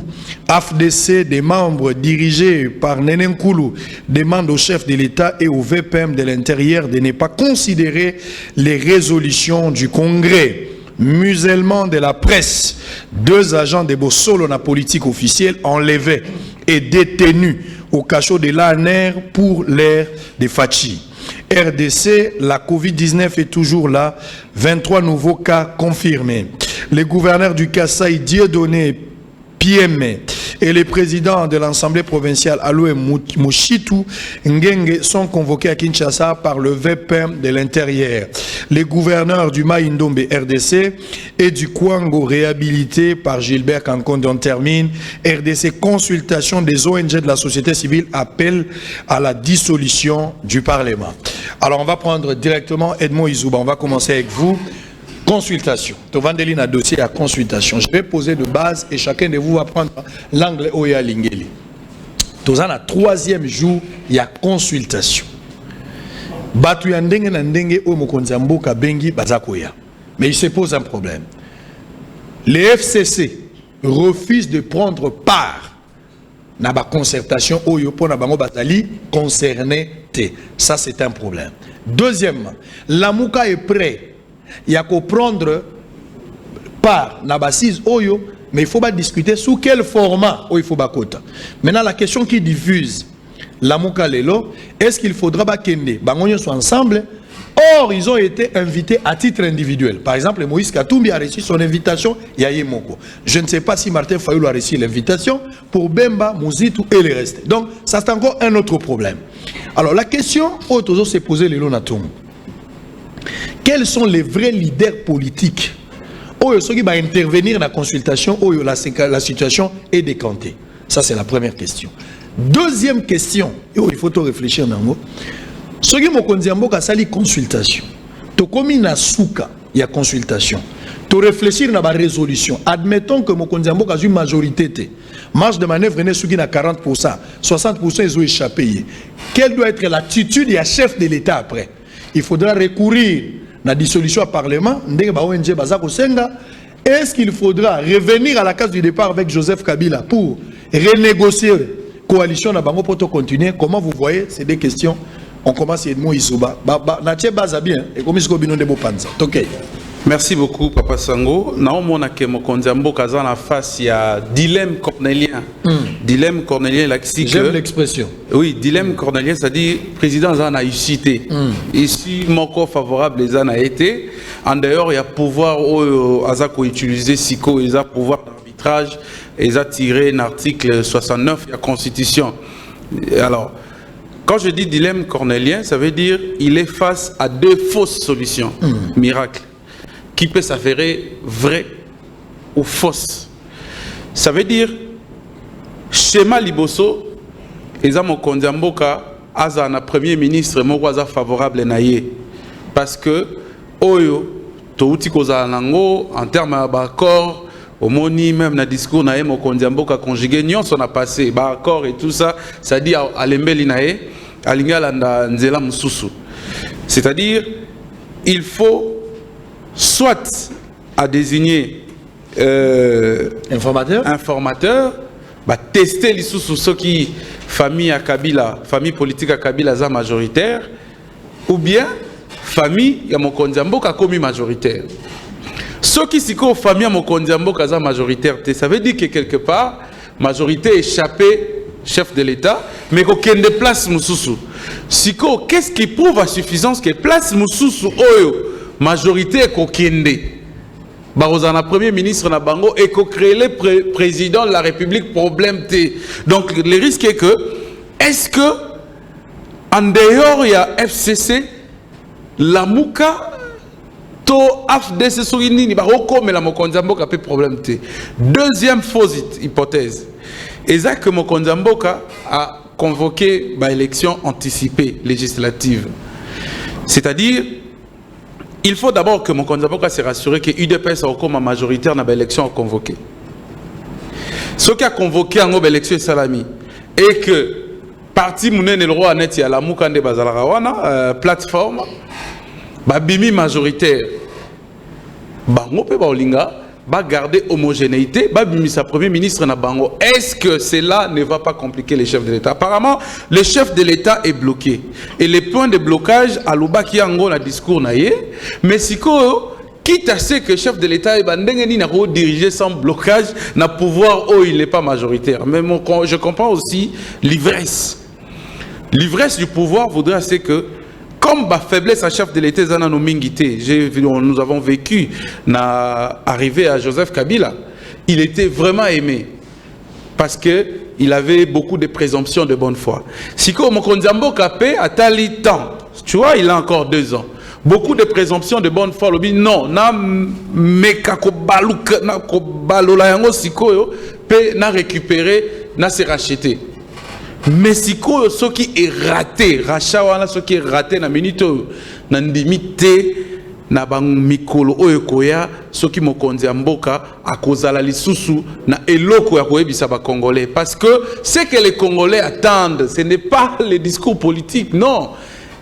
AFDC, des membres dirigés par Nenen Koulou, demandent au chef de l'État et au VPM de l'Intérieur de ne pas considérer les résolutions du Congrès. Musellement de la presse, 2 agents de Bossolo, la politique officielle, enlevés et détenus au cachot de l'ANR pour l'ère de Fachi. RDC, la Covid-19 est toujours là, 23 nouveaux cas confirmés. Le gouverneur du Kasaï, Dieudonné Pieme, et les présidents de l'Assemblée provinciale Aloé Mouchitou Ngenge sont convoqués à Kinshasa par le VPM de l'Intérieur. Les gouverneurs du Maïndombe RDC et du Kwango réhabilité par Gilbert Kankonde. On termine. RDC consultation des ONG de la société civile appelle à la dissolution du Parlement. Alors on va prendre directement Edmond Izouba. On va commencer avec vous. Consultation. Tovandeli na dossier à consultation. Je vais poser de base et chacun de vous va prendre l'anglais Oya Lingeli. Tozan a 3e jour, il y a consultation. Batu ya ndenge na ndenge o mokonzi mboka bengi bazakoya. Mais il se pose un problème. Les FCC refuse de prendre part na ba concertation oyo pour na bango batali concerné té. Ça c'est un problème. Deuxièmement, Lamuka est prêt il y a qu'à prendre part na bassise oyo, mais il faut pas discuter sous quel format il faut bakota. Maintenant la question qui diffuse Lamuka lelo, est-ce qu'il faudra ba kende bangonyo soit ensemble? Or, ils ont été invités à titre individuel. Par exemple, Moïse Katumbi a reçu son invitation, Yaye Moko. Je ne sais pas si Martin Fayoulou a reçu l'invitation pour Bemba, Mouzitou et les restes. Donc, ça c'est encore un autre problème. Alors, la question, Otozo s'est posée le Lonatum. Quels sont les vrais leaders politiques qui vont intervenir dans la consultation où la situation est décantée? Ça, c'est la première question. Deuxième question, il faut réfléchir dans le mot. Ce qui m'a sali consultation, to komi na souka ya consultation, to réfléchir na ba résolution. Admettons que Mokondiambo a une majorité, marge de manœuvre n'est souki na 40%, 60% ils ont échappé. Quelle doit être l'attitude du chef de l'État après? Il faudra recourir à la dissolution au Parlement. Est-ce qu'il faudra revenir à la case du départ avec Joseph Kabila pour renégocier la coalition pour continuer? Comment vous voyez? C'est des questions. On commence à Merci beaucoup, Papa Sango. Naomona ke Mokondiambo kaza na face il y a dilemme cornélien. Dilemme cornélien l'axi. J'aime l'expression. Oui, dilemme cornélien, c'est-à-dire président Zana a eu cité. Ici, mon corps favorable les a été. En dehors, il y a pouvoir au Azako utiliser Siko, il y a pouvoir d'arbitrage, il a tiré un article 69 de la Constitution. Alors, quand je dis dilemme cornélien, ça veut dire il est face à deux fausses solutions. Miracle. Qui peut s'avérer vrai ou fausse. Ça veut dire schéma liboso eza Mokondiamboka aza na premier ministre moko aza favorable naye parce que oyo touti kozala nango en termes d'accord omoni même na discours naye Mokondiamboka conjugué nyonso na passé ba accord et tout ça ça dit à lembeli naye alinga landa nzela mususu. C'est-à-dire il faut soit à désigner informateur, bah, tester les sous qui famille à Kabila, famille politique à Kabila za majoritaire, ou bien famille à Mokondiamboka comme majoritaire. Ceux qui sont aux familles à Mokondiamboka za majoritaire, ça veut dire que quelque part majorité échappée chef de l'État, mais qu'aucun de place mususu. Siko, qu'est-ce qui prouve à suffisance que place mususu oyo majorité est kokende barozana premier ministre na bango et ko créer le président de la République problème té. Donc le risque est que est-ce que en dehors il y a FCC Lamuka to AFDC sorini ni baroko mais la Mokondiamboka peut problème té. Deuxième fausse hypothèse. Exact que Mokondiamboka a convoqué une élection anticipée législative. C'est-à-dire il faut d'abord que Mokondiamboka se rassure que UDPS a comme majoritaire dans l'élection convoquée. Ce qui a convoqué en élection salami et que parti Mounen le roi net ya la Mukande Bazalarawana plateforme babimi majoritaire bango pe baolinga ba garder homogénéité babimi sa premier ministre na bango. Est-ce que cela ne va pas compliquer les chefs de l'État? Apparemment le chef de l'État est bloqué et les points de blocage à l'Oubaki Ango la discours naïe mais si quitte à ce que le chef de l'État est dirigé sans blocage n'a pouvoir où il n'est pas majoritaire. Mais je comprends aussi l'ivresse du pouvoir voudrait c'est que comme la faiblesse à chef de l'État, nous avons vécu arrivé à Joseph Kabila, il était vraiment aimé parce qu'il avait beaucoup de présomptions de bonne foi. Si Mokondiamboka Kapé a tali temps, tu vois, il a encore 2 ans. Beaucoup de présomptions de bonne foi. Non, na meka ko balola yango sikoyo pe na récupérer na se racheter. Mais si ce qui est raté, rachawana ce qui est raté na minito na ndimité na bang mikolo oyokoya ce qui Mokondiamboka a kozala lisusu na eloko ya koyebisa ba Congolais parce que ce que les Congolais attendent ce n'est pas les discours politiques non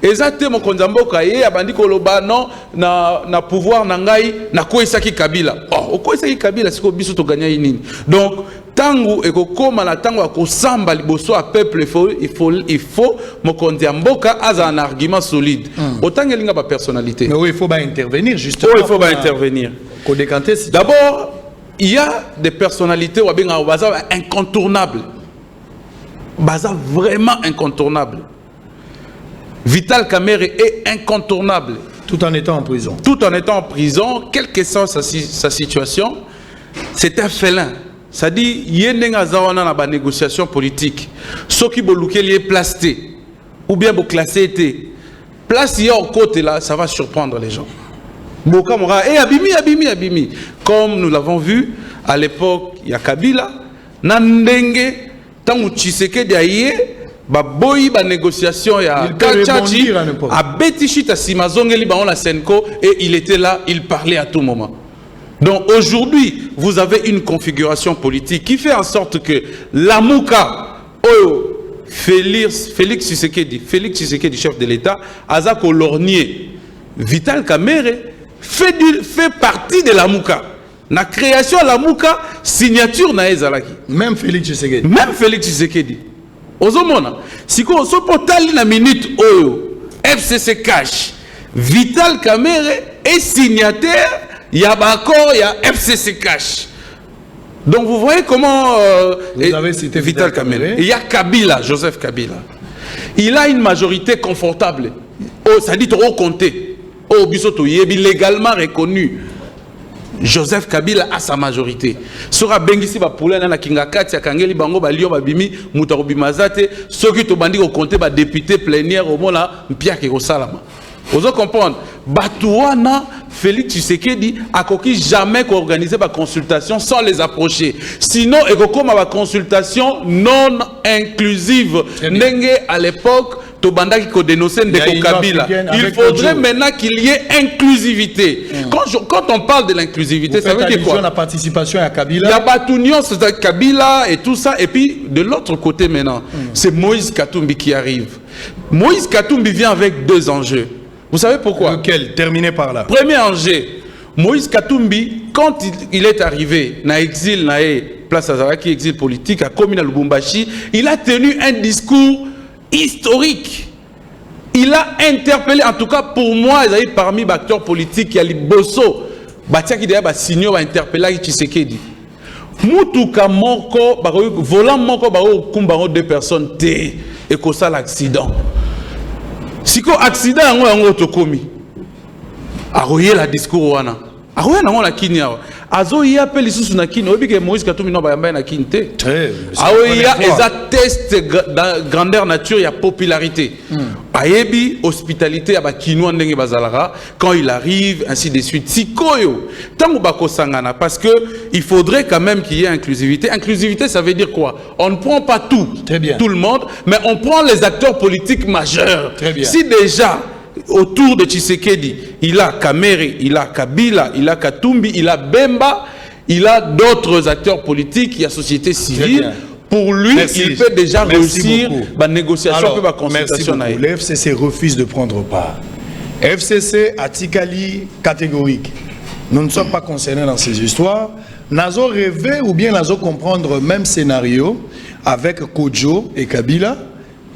Ezate mokonzi mboka ye abandi koloba non na pouvoir na ngai na koisaki Kabila. Oh, okoisaki Kabila siko biso to gagner nini. Donc tangu ekokoma na tangu akosamba liboso a peuple il faut mokonzi mboka aza un argument solide. Autant ngelinga ba personnalité. Mais oui, il faut pas intervenir justement. Oh, il faut pas intervenir. D'abord, il y a des personnalités incontournables. Baza vraiment incontournable. Vital Kamerhe est incontournable. Tout en étant en prison. Tout en étant en prison, quelle que soit sa situation, c'est un félin. Ça dit, il y a une négociation politique. Ce qui est plasté, ou bien classé été. Place au côté là, ça va surprendre les gens. Et abimi. Comme nous l'avons vu à l'époque, il y a Kabila, Nandenge, tant que Tshisekedi aïe, boyi ba négociation ya Kachachi a Betichita Simazongeli ba on la Senko et il était là, il parlait à tout moment. Donc aujourd'hui, vous avez une configuration politique qui fait en sorte que Lamouka, Félix Tshisekedi, chef de l'État, Azako Lornier, Vital Kamerhe fait partie de Lamouka. La création de Lamouka, signature na ezalaki. Même Félix Tshisekedi. Ozomona, si on se porte na minute oyo, FCC cash, Vital Kamerhe est signataire, il y a accord, il y a FCC cash. Donc vous voyez comment vous avez cité Vital Kamerhe. Il y a Kabila, Joseph Kabila. Il a une majorité confortable. Ça dit trop compté. Oh, bisoto yebi légalement reconnu. Joseph Kabila a sa majorité. Sera bengisi ba poulana na kingakati ya kangeli bango ba lion ba bimi mutarobi mazate ceux qui to bandi ko compter ba député plénière au mona mpia ke ko salama. Vous comprenez? Batouana Félix Tshisekedi a coquille jamais qu'organiser ma consultation sans les approcher. Sinon, il y a ma consultation non inclusive. N'engue à l'époque, Tobanda qui a dénoncé Kabila. Il faudrait maintenant qu'il y ait inclusivité. Quand on parle de l'inclusivité, ça veut dire quoi? La participation à Kabila. Il y a Batunion, c'est Kabila et tout ça. Et puis, de l'autre côté maintenant, c'est Moïse Katumbi qui arrive. Moïse Katumbi vient avec deux enjeux. Vous savez pourquoi? Lequel? Terminé par là. Premier enjeu, Moïse Katumbi, quand il est arrivé dans l'exil, dans place Azaraki, exil politique, à Komina Lubumbashi, il a tenu un discours historique. Il a interpellé, en tout cas pour moi, il y a parmi les acteurs politiques, il y a les Bosso, qui d'ailleurs signé interpellé Tshisekedi. Mutuka Moko, volant Moko, Kumbaro, deux personnes, et que ça l'accident. Si ko accident yango otokomi aroye la discours wana aroye nango la kinya azo ya pe lisusu na kinya obike Moïse Katumbi no bayamba na kinte aroye eza test grandeur nature ya popularité ayebi hospitalité ya ba kinwa ndenge bazalaka quand il arrive ainsi de suite sikoyo tango bako sangana parce que il faudrait quand même qu'il y ait inclusivité. Ça veut dire quoi? On ne prend pas tout le monde, mais on prend les acteurs politiques majeurs. Si déjà autour de Tshisekedi, il a Kamerhe, il a Kabila, il a Katumbi, il a Bemba, il a d'autres acteurs politiques, il y a société civile. Pour lui, il peut déjà réussir la négociation et la consultation. Le FCC refuse de prendre part. FCC a Tikali catégorique. Nous ne sommes pas concernés dans ces histoires. Nazo rêvé ou bien nazo comprendre le même scénario avec Kodjo et Kabila.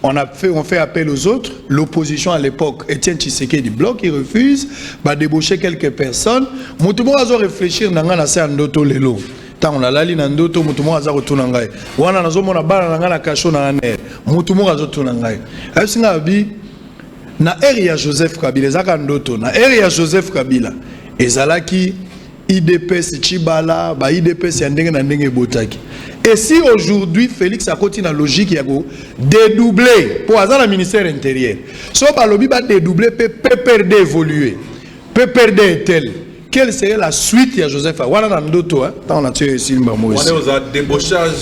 On fait appel aux autres. L'opposition à l'époque, Étienne Tshisekedi bloc, il refuse, va débaucher quelques personnes. Moutoumou a réfléchir nanga na se andoto lelo. Tant on a lali nandoto moutoumou a retourné ngai. Wana nazo mona bala nanga na kacho na ner. Moutoumou a retourné ngai. Asinga abi na area Joseph Kabila zaka ndoto na area Joseph Kabila ezalaki IDPS Chibala, ba IDPS yandenge na ndenge botaki. Et si aujourd'hui Félix a continué la logique ya go dédoubler pour avoir le ministère intérieur. So ba lobi ba dédoubler PPRD évoluer. PPRD est tel. Quelle serait la suite à Joseph Wana na ndoto hein? Tant on a tué ici Mbamo ici.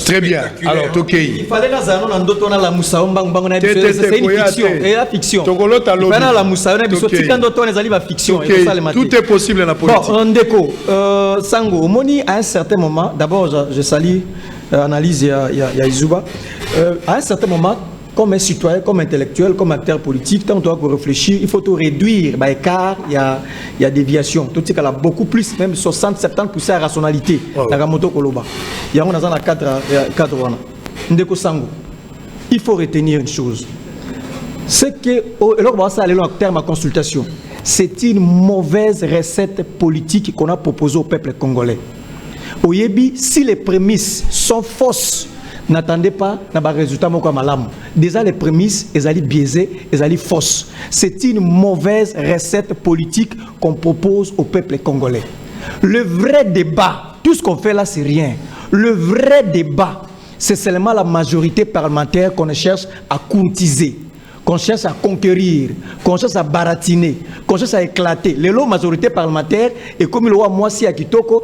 Très bien. Alors OK. Il fallait la zano na ndoto na la Moussa Mbang na c'est une fiction et la fiction. Tongolota lobi. Fallait la Moussa na biso tika ndoto na zali ba fiction et ça le matin. Tout est possible dans la politique. Bon, ndeko Sango Moni à un certain moment d'abord je salue analyse il y a Izuba à un certain moment comme un citoyen, comme intellectuel, comme acteur politique, tant on doit réfléchir, il faut tout réduire. Bah, car il y a déviation. Tout ce qu'elle a beaucoup plus, même 60-70% à rationalité. La Ramoto Koloba. Il y a un cadre. Ndeko Sango. Il faut retenir une chose. C'est que, alors on va aller en terme à consultation. C'est une mauvaise recette politique qu'on a proposée au peuple congolais. Au Yébi, si les prémices sont fausses, n'attendez pas un résultat malam. Déjà les prémices, elles allaient biaisées, elles allaient fausses. C'est une mauvaise recette politique qu'on propose au peuple congolais. Le vrai débat, tout ce qu'on fait là, c'est rien. Le vrai débat, c'est seulement la majorité parlementaire qu'on cherche à courtiser, qu'on cherche à conquérir, qu'on cherche à baratiner, qu'on cherche à éclater. Les lots majorité parlementaire, et comme le roi Moissi à Kitoko,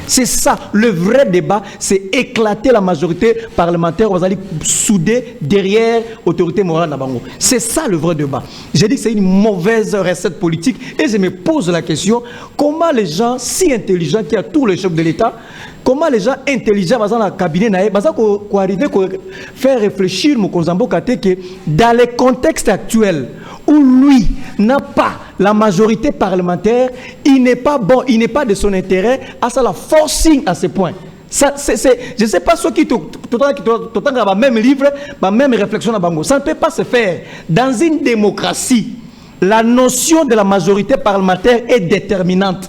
c'est ça, le vrai débat, c'est éclater la majorité parlementaire, on va aller souder derrière l'autorité morale d'Abango. C'est ça le vrai débat. J'ai dit que c'est une mauvaise recette politique, et je me pose la question, comment les gens si intelligents qui a tous les chefs de l'État, comment les gens intelligents dans le cabinet pour arriver à faire réfléchir Mokonzambo Kate que dans le contexte actuel où lui n'a pas la majorité parlementaire, il n'est pas bon, il n'est pas de son intérêt à ça la forcing à ce point. Ça, je ne sais pas ceux qui ont même livre, même réflexion à Bango. Ça ne peut pas se faire. Dans une démocratie, la notion de la majorité parlementaire est déterminante.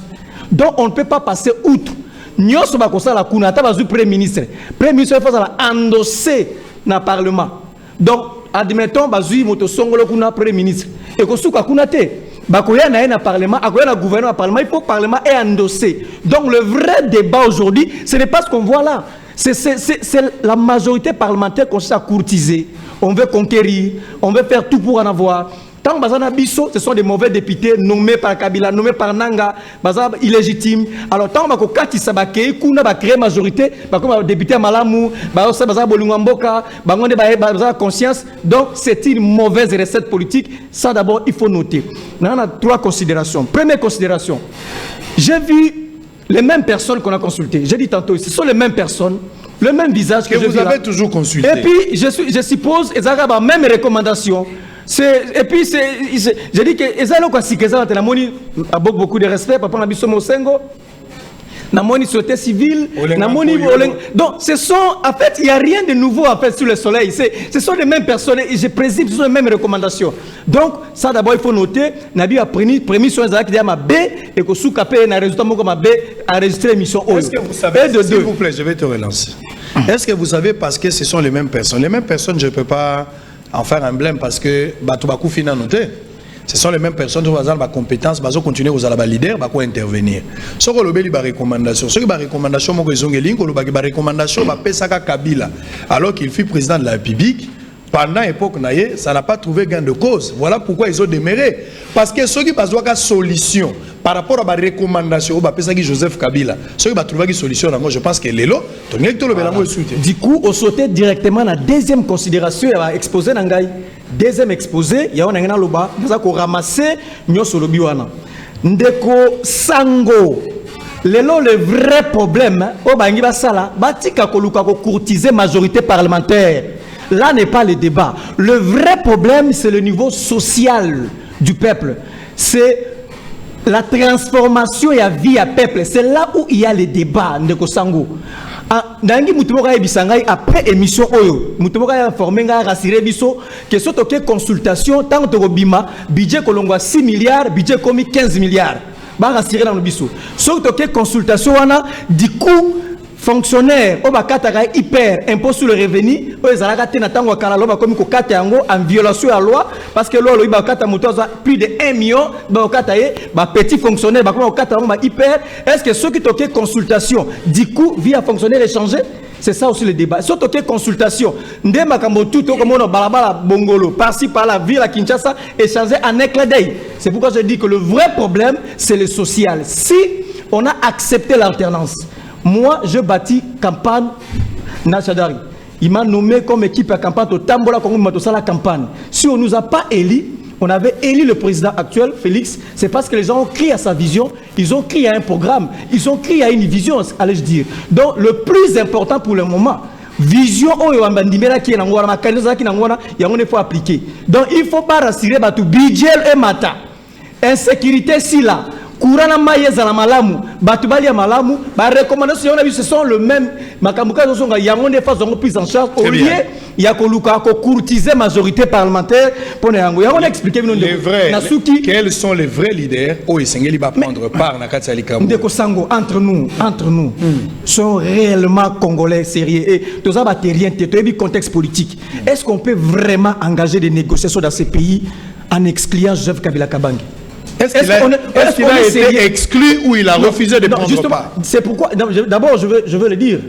Donc on ne peut pas passer outre. Nous sommes la kunata bazu premier ministre il faut endosser dans le parlement. Donc admettons bazu moto songolo kuna premier ministre et ko suka kunate bakoya na na parlement akoya na gouvernement parlement, il faut parlement est endossé. Donc le vrai débat aujourd'hui, ce n'est pas ce qu'on voit là. C'est la majorité parlementaire qu'on cherche à courtiser. On veut conquérir, on veut faire tout pour en avoir. Tant Bazana Bisso, ce sont des mauvais députés nommés par Kabila, nommés par Nanga, Bazana illégitime. Alors tant que Kati Sabake, Kuna va créer majorité, comme député à Malamou, Bazana Bolungamboka, Bazana conscience. Donc c'est une mauvaise recette politique. Ça d'abord il faut noter. On a trois considérations. Première considération, j'ai vu les mêmes personnes qu'on a consultées. J'ai dit tantôt, ce sont les mêmes personnes, le même visage que vous avez toujours consulté. Et puis je suppose qu'ils ont la même recommandation. Et puis, j'ai dit que les beaucoup de respect, papa Nabiso Mosengo, Namoni société civile, Namoni. Donc, ce sont, en fait, il n'y a rien de nouveau en fait, sur le soleil. Ce sont les mêmes personnes, et je précise, ce sont les mêmes recommandations. Donc, ça d'abord, il faut noter, Nabi a prémis sur les actes de B et que sous capé, un résultat comme B a enregistré l'émission O. Est-ce que vous savez, s'il vous plaît, je vais te relancer. Est-ce que vous savez, parce que ce sont les mêmes personnes, je ne peux pas en faire un blême parce que Batoubakou Fina noté. Ce sont les mêmes personnes qui ont des compétences, qui continuer aux leader, qui intervenir. Ce qui est une recommandation, ce qui est une recommandation, c'est Kabila, alors qu'il fut président de la République. Pendant l'époque, ça n'a pas trouvé gain de cause. Voilà pourquoi ils ont demeuré. Parce que ceux qui ont une solution par rapport à la recommandation, Joseph Kabila, ceux qui ont trouvé une solution, je pense que l'élo, du coup, on sautait directement à la deuxième considération, il y a exposé Nangaï. Deuxième exposé, il y a un loba, nous avons ramassé Nyosolobiwana. Ndeko Sango. Le vrai problème, c'est courtiser majorité parlementaire. Là n'est pas le débat. Le vrai problème, c'est le niveau social du peuple. C'est la transformation et la vie à peuple. C'est là où il y a le débat. Ndeko Sango. Après émission Oyo, Moutomoka a informé, a rassuré Bisso que ce que consultation, tant que Bima, budget Kolongwa 6 milliards, budget commis 15 milliards. Bah rassuré dans le Bisso. Ce que consultation, du coup, fonctionnaires au bakataka hyper impôt sur le revenu aux alagate na tango kala loba comme ko kata yango en violation à la loi parce que lolo iba kata motoza plus de 1 million ba kata ye ba petit fonctionnaire ba ko kata yango ba hyper. Est-ce que ceux qui toquent consultation du coup via fonctionnaire échanger? C'est ça aussi le débat. Surtout que consultation, ndema kambo tout comme on balabala bongolo par-ci par-là ville à Kinshasa échanger en éclat d'œil. C'est pourquoi je dis que le vrai problème c'est le social. Si on a accepté l'alternance, moi, je bâtis campagne Nachadari. Il m'a nommé comme équipe à campagne au Tambola Congo la campagne. Si on ne nous a pas élu, on avait élu le président actuel, Félix, c'est parce que les gens ont crié à sa vision, ils ont crié à un programme, ils ont crié à une vision, allais-je dire. Donc, le plus important pour le moment, vision oyo ambandimela qui est ngona makanisa qui ngona yango ne faut appliquer. Donc il faut pas rassurer batu budget et mata. Insécurité si là courant maïs à la malamu, batubali à malamu, ba recommandation on a vu ce sont le même makamuka zonga yango ne façon prise en charge au lieu il y a koluka ko courtiser majorité parlementaire pour yango yango expliquer les vrais quels sont les vrais leaders au Esengeli va prendre part na kati ya likamu ndeko sango entre nous sont réellement congolais sérieux et tous ba terrien te contexte politique. Est-ce qu'on peut vraiment engager des négociations dans ces pays en excluant Joseph Kabila Kabange? Est-ce qu'il a été exclu ou il a refusé de prendre part? C'est pourquoi, d'abord, je veux le dire,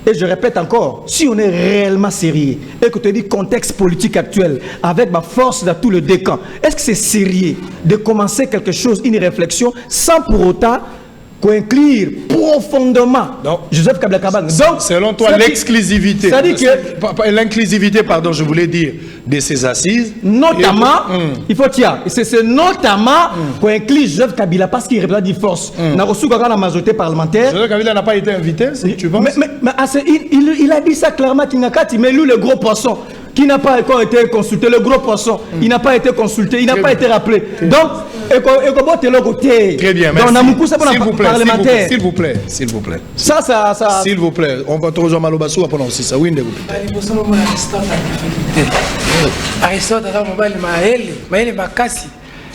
et je répète encore, si on est réellement sérieux, et que tu dis contexte politique actuel, avec ma force dans tout le décan, est-ce que c'est sérieux de commencer quelque chose, une réflexion, sans pour autant inclure profondément Joseph Kabila Kabange? Donc, selon toi, l'exclusivité, l'inclusivité, pardon, je voulais dire, de ces assises, notamment, il faut dire, c'est notamment qu'on inclut Joseph Kabila parce qu'il représente une force. On a reçu la majorité parlementaire. Joseph Kabila n'a pas été invité, si tu penses? Mais il a dit ça clairement, mais lui, le gros poisson, qui n'a pas encore été consulté, le gros poisson, il n'a pas été consulté, il n'a pas été rappelé. Donc, très bien, merci. S'il vous plaît. Ça. S'il vous plaît, on va trouver Malobassou pendant aussi ça. Oui, Aristote a mobile maël bakasi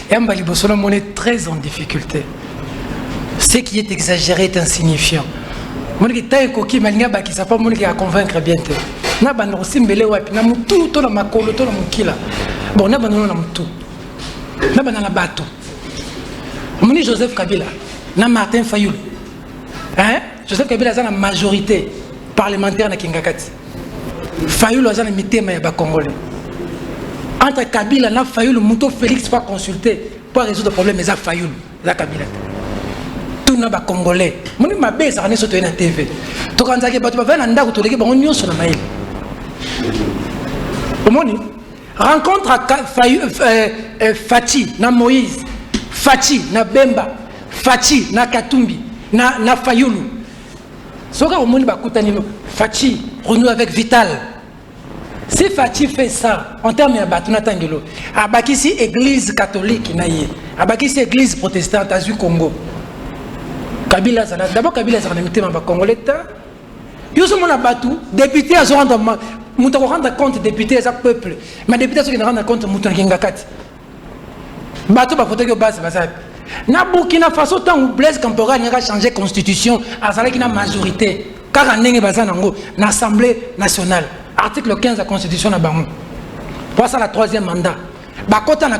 Yamba Libosola on est très en difficulté. Ce qui est exagéré est insignifiant. Mon qui taille coquille malina baki ça pas mon qui a convaincre bien te. Na bando simbele wapi na mutu to na makolo to na mukila. Bon na bando na mutu. Na bana na bato. Moni Joseph Kabila na Martin Fayulu. Hein? Joseph Kabila a la majorité parlementaire na Kingakati. Fayulu a la mitema ya ba Congolais. Entre Kabila et Fayulu, Mouto Félix va consulter pour résoudre le problème. Mais Fayulu, la Kabila. Tout le monde est congolais. Je suis bien sur la TV. Tout le monde est sur la mail. Rencontre à Fati, na Moïse, Fati, na Bemba, Fati, na Katumbi, na Fayulu. Fati renoue avec Vital. Si Fati fait ça, en termes de Batunatangelo, Abakisi église catholique, Abakisi église protestante, Azu Congo. Kabila, d'abord Kabila, c'est un invité dans le Congolais. Yo sommes na Batu, député à se rendre compte, député à peuple, mais député à se rendre compte, Mouton Kingakati. Batu, bah, faut que base, na Burkina Faso, tant où Blaise Campora n'a changé la constitution, à ça qu'il y a majorité, car on est basé dans l'Assemblée nationale. Article 15 de la Constitution na bango. Pour ça, la troisième mandat. Quand on a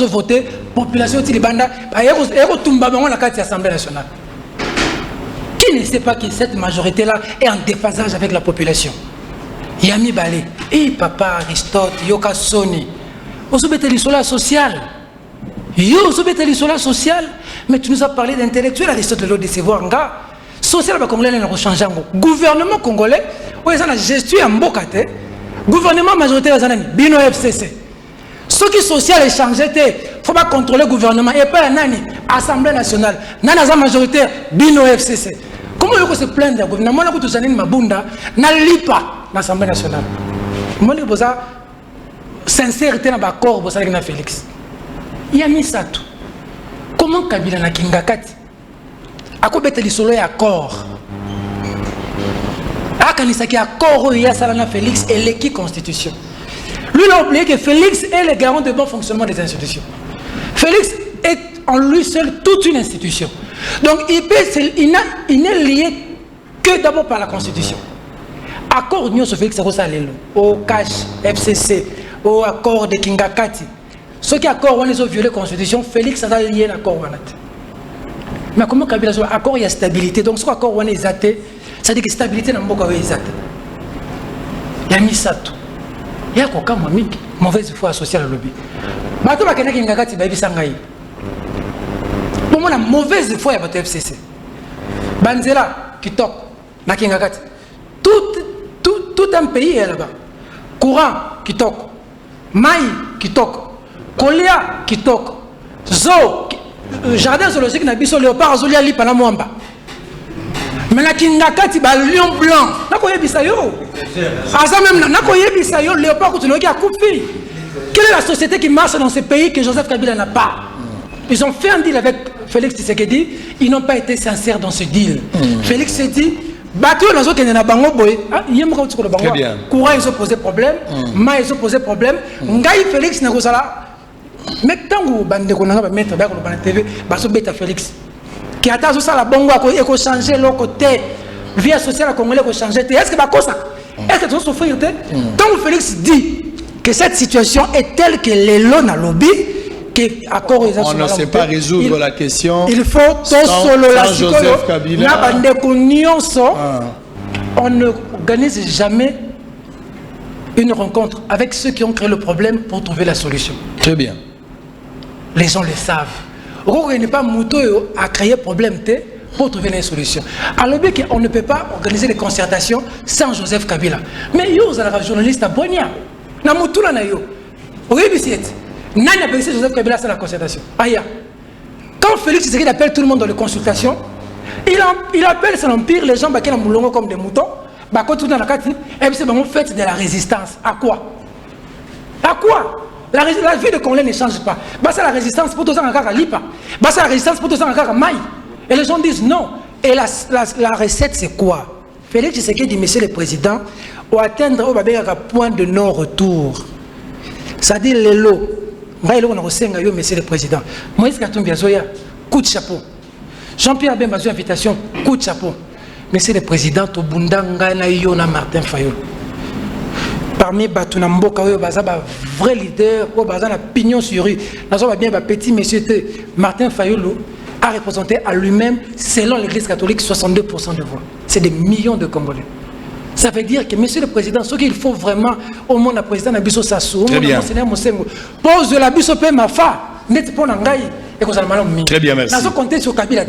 voté, la population de Banda, la carte de l'Assemblée nationale. Qui ne sait pas que cette majorité-là est en déphasage avec la population? Yami Balé, papa Aristote, Yoka Soni, vous avez l'isolement social. Social, mais tu nous as parlé d'intellectuel, Aristote, le décevoir. Social congolais n'a pas changé. Gouvernement congolais, où est la gestion en bocate. Gouvernement majoritaire Bino FCC. Ce qui social est changé, il faut pas contrôler le gouvernement. Et pas l'Assemblée nationale. Nana majoritaire Bino FCC. Comment il faut se plaindre du gouvernement? On a tous années Mabunda, n'a lipa l'Assemblée nationale. Moi je veux sincérité dans l'accord pour ça Félix. Il y a mis ça tout. Comment Kabila na Kingakati? À quoi bête l'isolo accord? À Kanisaki accord il y a Salana Félix et l'équipe constitution. Lui il a oublié que Félix est le garant de bon fonctionnement des institutions. Félix est en lui seul toute une institution. Donc il n'est lié que d'abord par la constitution. Accord Union sur Félix au cash FCC, au accord de Kingakati. Ceux qui accord on les a violé la constitution, Félix a lié l'accord. Mais comment Kabila soit accord, il y a stabilité. Donc, ce accord, on est athée, ça dit que stabilité n'a pas été athée. Il y a mis ça tout. Il y a quoi mauvaise foi sociale au lobby. Maintenant, il y a quelqu'un qui a dit pour moi, la mauvaise foi, il y a FCC. Banzela, qui toque, na Kingakati. Tout un pays est là-bas. Courant, qui toque. Maï, qui toque. Kolia, qui toque. Zo, jardin zoologique na biso léopard azoli ali pana mwamba Mais la Kingakati, lion blanc. Nakoye Bisayo. Asa même, Nakoye Bisayo, Léopard Koutunoki a coupé. Quelle est la société qui marche dans ces pays que Joseph Kabila n'a pas? Ils ont fait un deal avec Félix Tshisekedi. Ils n'ont pas été sincères dans ce deal. Félix s'est dit, bateau dans ce qu'il y a bango boy. Très bien. Courant ils ont posé problème. Ma ils ont posé problème. Ngai Félix n'a pas ça. Mais tant que bande qu'on a mettre d'accord dans la TV, baso beta Félix. Qui attend ça la bongo à éco changer le côté vie sociale à Congolais ko changer. Est-ce que ba ça? Est-ce que tu vas souffrir? Tant que Félix dit que cette situation est telle que les lots n'a lobby. On ne sait pas résoudre la question. Il faut sans Joseph Kabila. On n'organise jamais une rencontre avec ceux qui ont créé le problème pour trouver la solution. Très bien. Les gens le savent. On n'est pas Mouto à créer problème pour trouver une solution. Alors on ne peut pas organiser les concertations sans Joseph Kabila. Mais yo, vous êtes un journaliste à Bonia. Na Mouto là na yo. Oui, Nani appelle Joseph Kabila à la concertation. Aya. Quand Félix Tshisekedi appelle tout le monde dans les consultations, il appelle son empire les gens qui sont moulongo comme des moutons. Quand tout dans la carte, et puis c'est vraiment fait de la résistance. À quoi? À quoi? La vie de Congolais ne change pas. C'est la résistance pour tous en à Lipa. C'est la résistance pour tous en à Maï. Et les gens disent non. Et la recette c'est quoi? Félix Tshisekedi dit, monsieur le président, ou atteindre un point de non-retour. C'est-à-dire les lots. Monsieur le président. Moïse Katumbi Azoya, coup de chapeau. Jean-Pierre Bemba Azoya, invitation, coup de chapeau. Monsieur le président, Tobundanga na Yona Martin Fayulu. Parmi Batuna Mboka, vrai leader, na pignon sur rue. Nous avons bien petit monsieur Martin Fayulu a représenté à lui-même, selon l'église catholique, 62% de voix. C'est des millions de Congolais. Ça veut dire que, monsieur le président, ce qu'il faut vraiment au monde, le président Nabiso Sassou, pose la biso pe mafa, net pour Nangaï, et qu'on a mal mis. Très bien, merci. Nous avons compté sur Kabila.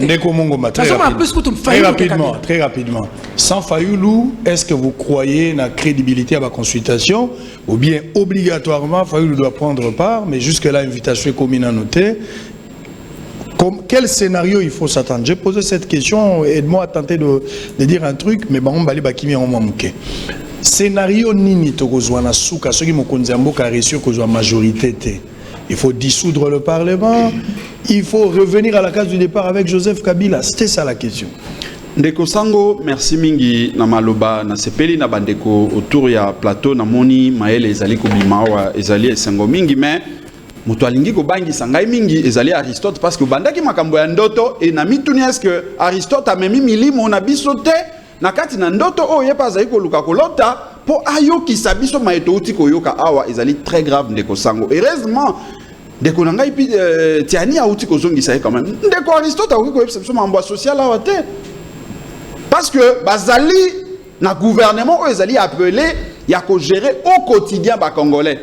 Très rapidement. Sans Fayulu, est-ce que vous croyez dans la crédibilité à la consultation, ou bien obligatoirement, Fayulu doit prendre part, mais jusque-là, invitation est commune à noter. Quel scénario il faut s'attendre? J'ai posé cette question, aide-moi à tenter de dire un truc, mais bon, on va aller en manquer. Scénario nini tokozwana souka, ceux qui m'ont connu à réussir que la majorité. Il faut dissoudre le Parlement, il faut revenir à la case du départ avec Joseph Kabila. C'était ça la question. Ndeko Sango, merci mingi na maloba na sepeli na bandeko autour ya plateau na moni maele ezali kobimawa ezali esengo mingi mais mutu alingi kobangisa ngai mingi ezali Aristote parce que bandaki makambo ya ndoto et na mituni est-ce que Aristote amemi milimo na biso te na kati na ndoto oyo pa azali koluka kolota po ayokisa biso maeto uti koyoka awa ezali très grave ndeko Sango. Heureusement ndeko na ngai pi tiani auti kozongisa quand même ndeko Aristote akoki koyebisa biso mambo social awa te parce que bazali na gouvernement oyo ezali appelé ya ko gérer au quotidien ba congolais.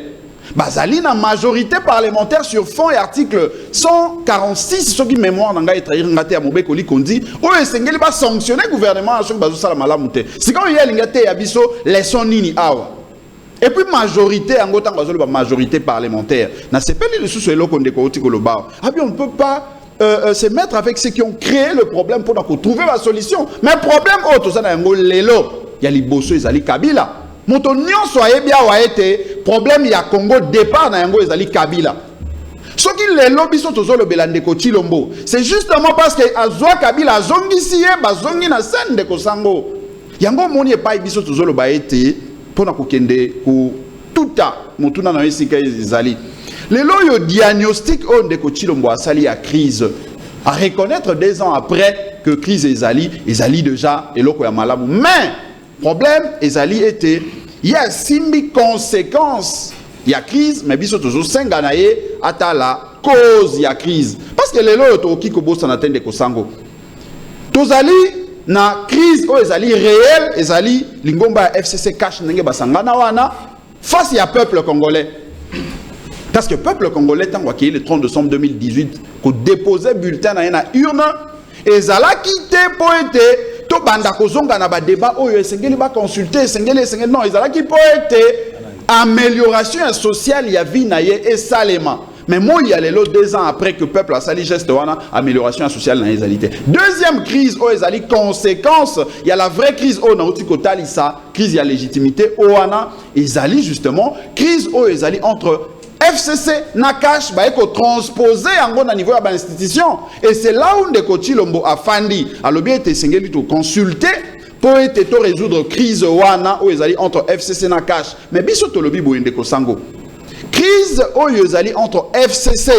Bazali na majorité parlementaire sur fond et article 146 ce qui mémoire nanga etrahir ngate ya mobeko likondi o esengeli ba sanctionner gouvernement à ce bazo sala malamu te sika yo lingate ya biso leçon nini awa et puis majorité yango tango bazolo ba majorité parlementaire na sepeli le sous eloko ndeko otiko loba abi on ne peut pas se mettre avec ceux qui ont créé le problème pour trouver la solution mais problème autre ça na yango lelo ya liboso ezali Kabila. Moto nyonso ayebi awa ete problème ya Congo départ na yango ezali Kabila. Soki lelo biso tozolobela ndeko Chilombo, c'est justement parce que azwa Kabila azongisi ye bazongi na scène ndeko Sango. Yango moni epai biso tozoloba ete pona kokende ku tuta motuna na esika ezali. Lelo yo diagnostic on ndeko Chilombo asali ya crise. À reconnaître 2 ans après que crise ezali déjà eloko ya malamu. Mais problème ezali était il y a simbi conséquences il y a crise mais biso toujours senganaye ata la cause il y a crise parce que lelo to kiko bossa na tende ko Sango tozali na crise o ezali réel ezali lingomba FCC cash ndenge basangana wana face ya peuple congolais parce que peuple congolais tango ki le 30 décembre 2018 ko déposer bulletin na urne ezala quitté poete to banda kozonga na ba débat oyo esengeli ba consulter esengeli non ezala ki poete amélioration sociale ya vie na ye et salema Mais moi, il y a les lots 2 ans après que le peuple a sali geste, amélioration sociale dans les alité. Deuxième crise, les conséquences, il y a la vraie crise, crise de légitimité, ils justement, crise entre FCC, Nakash, transposé en niveau de l'institution. Et c'est là où Ndeko Tshilombo a fandi, a bien été consulté pour résoudre la crise entre FCC et Nakash. Mais biso tolobi bo Ndeko Sango. Crise entre FCC,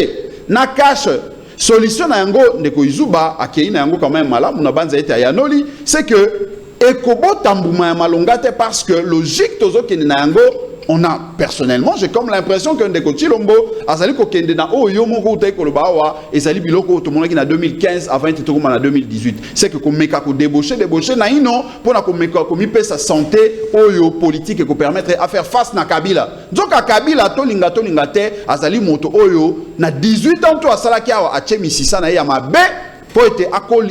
Nakash, solution na yango Ndeko Izuba, akei na yango quand même malamu na banza ete ayanoli, c'est que ekobo tambuma ya malongate parce que logique tozo kene na yango. On a, personnellement, j'ai comme l'impression que Ndeko Tshilombo azali ko kende na oyo moko utai ko lobawa ezali biloko to monaki na 2015 avant ete to na 2018. C'est que ko meka ko débaucher na ino pour na ko meka ko mi pesa santé oyo politique et ko permettre à faire face na Kabila. Donc à Kabila to linga te azali moto oyo na 18 ans to asalaki awa achemi sisa na ya mabe po ete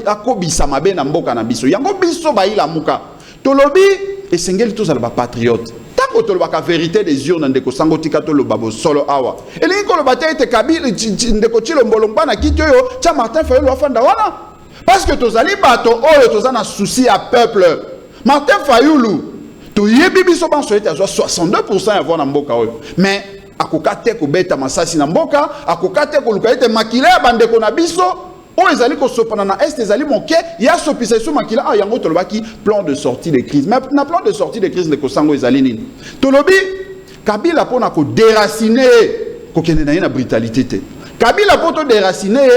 akobisa mabe na mboka na biso. Yango biso ba ila muka. Tolobi esengeli to zala ba patriote. La vérité des urnes Ndeko Sango tika to lo babo solo awa elingi ko lo bataille te Kabila Ndeko Tshilombo lomba na kiti oyo tia Martin Fayulu afanda wana parce que tozali bato oyo tozana souci à peuple Martin Fayulu to yebi biso banso ete azwa 62% ya voix na mboka oyo mais akokate ko beta masasi na mboka akokate ko luka ete makile ya bandeko na biso o ezali ko sopana na est ezali moke ya sopisa so makila a yango tolobaki plan de sortie de crise mais na plan de sortie de crise de Kosango ezali nini tolobi Kabila pona ko déraciner ko kende na brutalité te Kabila poto déraciner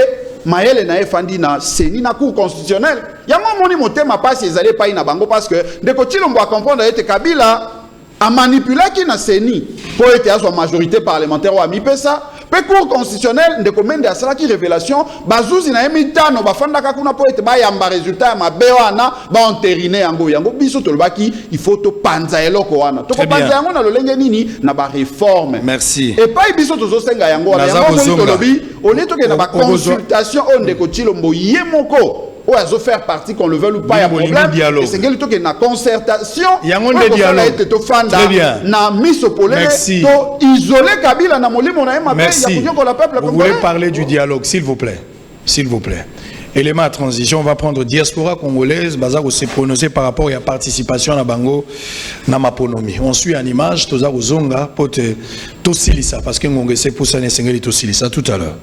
mayele na efandi na seni na cour constitutionnelle yango moni motema pasi ezali pa ina bango parce que Ndeko Tshilombo a comprendre ete Kabila a manipulé qui na seni pour ete azwa majorité parlementaire ou amipesa. Pe cour constitutionnel de commande à cela qui révélation bazuzi na emitano bafanda kakuna po ete ba yamba résultat ya mabewana ba entériner yango biso tolobaki il faut to panza eloko wana to panza yango na lolenge nini na ba réforme merci et pas biso tozo senga yango na yango tolobi on est to ke na ba consultation on Ndeko Tshilombo yemoko ou à faire partie qu'on le veuille ou pas, il y a problème. Et c'est quelque chose qui est concertation. Il y a un dialogue. Très bien. Na merci. Isoler Kabila na molimo na ema. Merci. Vous voulez parler du dialogue, s'il vous plaît. S'il vous plaît. Élément à transition, on va prendre diaspora congolaise, Bazar s'est prononcé par rapport à la participation à Bango na Maponomi. On suit en image, Tozaro Zonga, pote Tosilisa, parce que Ngongé s'est poussé à Sengeli Tosilisa tout à l'heure.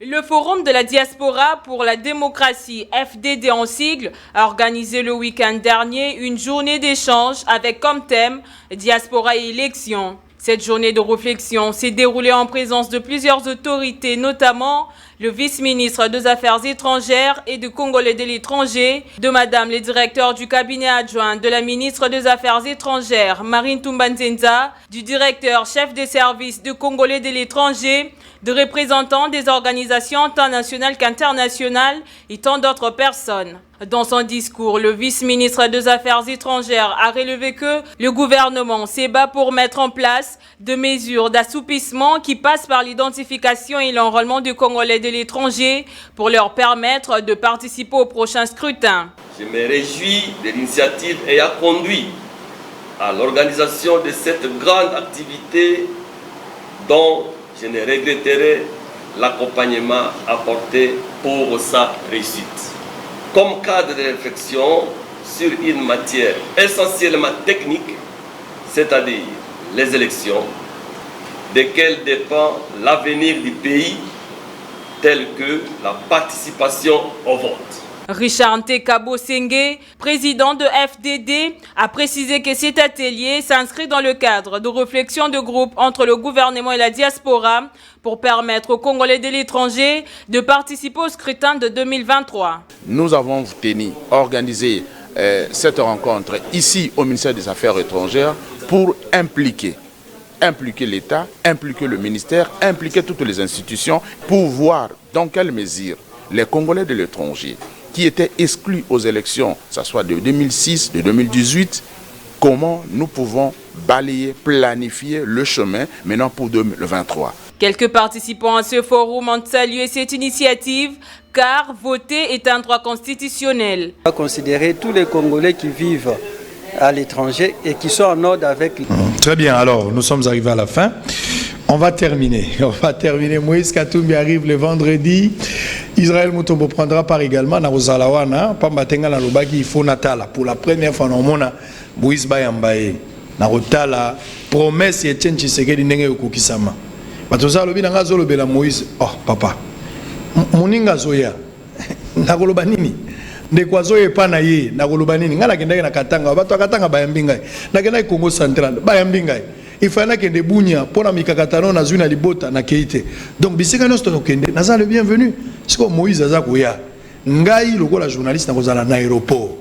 Le Forum de la diaspora pour la démocratie, FDD en sigle, a organisé le week-end dernier une journée d'échange avec comme thème Diaspora et élections. Cette journée de réflexion s'est déroulée en présence de plusieurs autorités, notamment le vice-ministre des Affaires étrangères et de Congolais de l'étranger, de Madame le directeur du cabinet adjoint de la ministre des Affaires étrangères, Marine Toumba-Nzenza, du directeur chef des services de Congolais de l'étranger, de représentants des organisations tant nationales qu'internationales et tant d'autres personnes. Dans son discours, le vice-ministre des Affaires étrangères a relevé que le gouvernement s'est battu pour mettre en place des mesures d'assouplissement qui passent par l'identification et l'enrôlement des Congolais de l'étranger pour leur permettre de participer au prochain scrutin. Je me réjouis de l'initiative ayant conduit à l'organisation de cette grande activité dont je ne regretterai l'accompagnement apporté pour sa réussite. Comme cadre de réflexion sur une matière essentiellement technique, c'est-à-dire les élections, desquelles dépend l'avenir du pays, tel que la participation au vote. Richard Ntekabo Senge, président de FDD, a précisé que cet atelier s'inscrit dans le cadre de réflexion de groupe entre le gouvernement et la diaspora pour permettre aux Congolais de l'étranger de participer au scrutin de 2023. Nous avons tenu à organiser cette rencontre ici au ministère des Affaires étrangères pour impliquer l'État, impliquer le ministère, impliquer toutes les institutions pour voir dans quelle mesure les Congolais de l'étranger qui étaient exclus aux élections, que ce soit de 2006, de 2018, comment nous pouvons balayer, planifier le chemin maintenant pour 2023. Quelques participants à ce forum ont salué cette initiative car voter est un droit constitutionnel. On va considérer tous les Congolais qui vivent à l'étranger et qui sont en ordre avec... Très bien, alors nous sommes arrivés à la fin. On va terminer. Moïse Katumbi arrive le vendredi. Israël Mutombo prendra part également dans Rosalawana. Pambatenga na lobaki il faut natala. Pour la première fois, on a Moïse Bayambaye. Na rotala promesse Etienne Tshisekedi ndenge yokukisama. Batoza lobi nanga zolobela Moïse. Oh papa. Moninga zoya. Na koloba nini? Ndeko azoye pa na ye na koloba nini? Ngala kendake na Katanga. Bato Katanga bayambinga. Na kendake Congo Central bayambinga. Il fallait que des bougnats pour la mikakatano na zuna libota na keite. Donc bisika no sto kende naza le bienvenu. Siko Moïse azakoya. Ngai lokola journaliste na kozala na aéroport.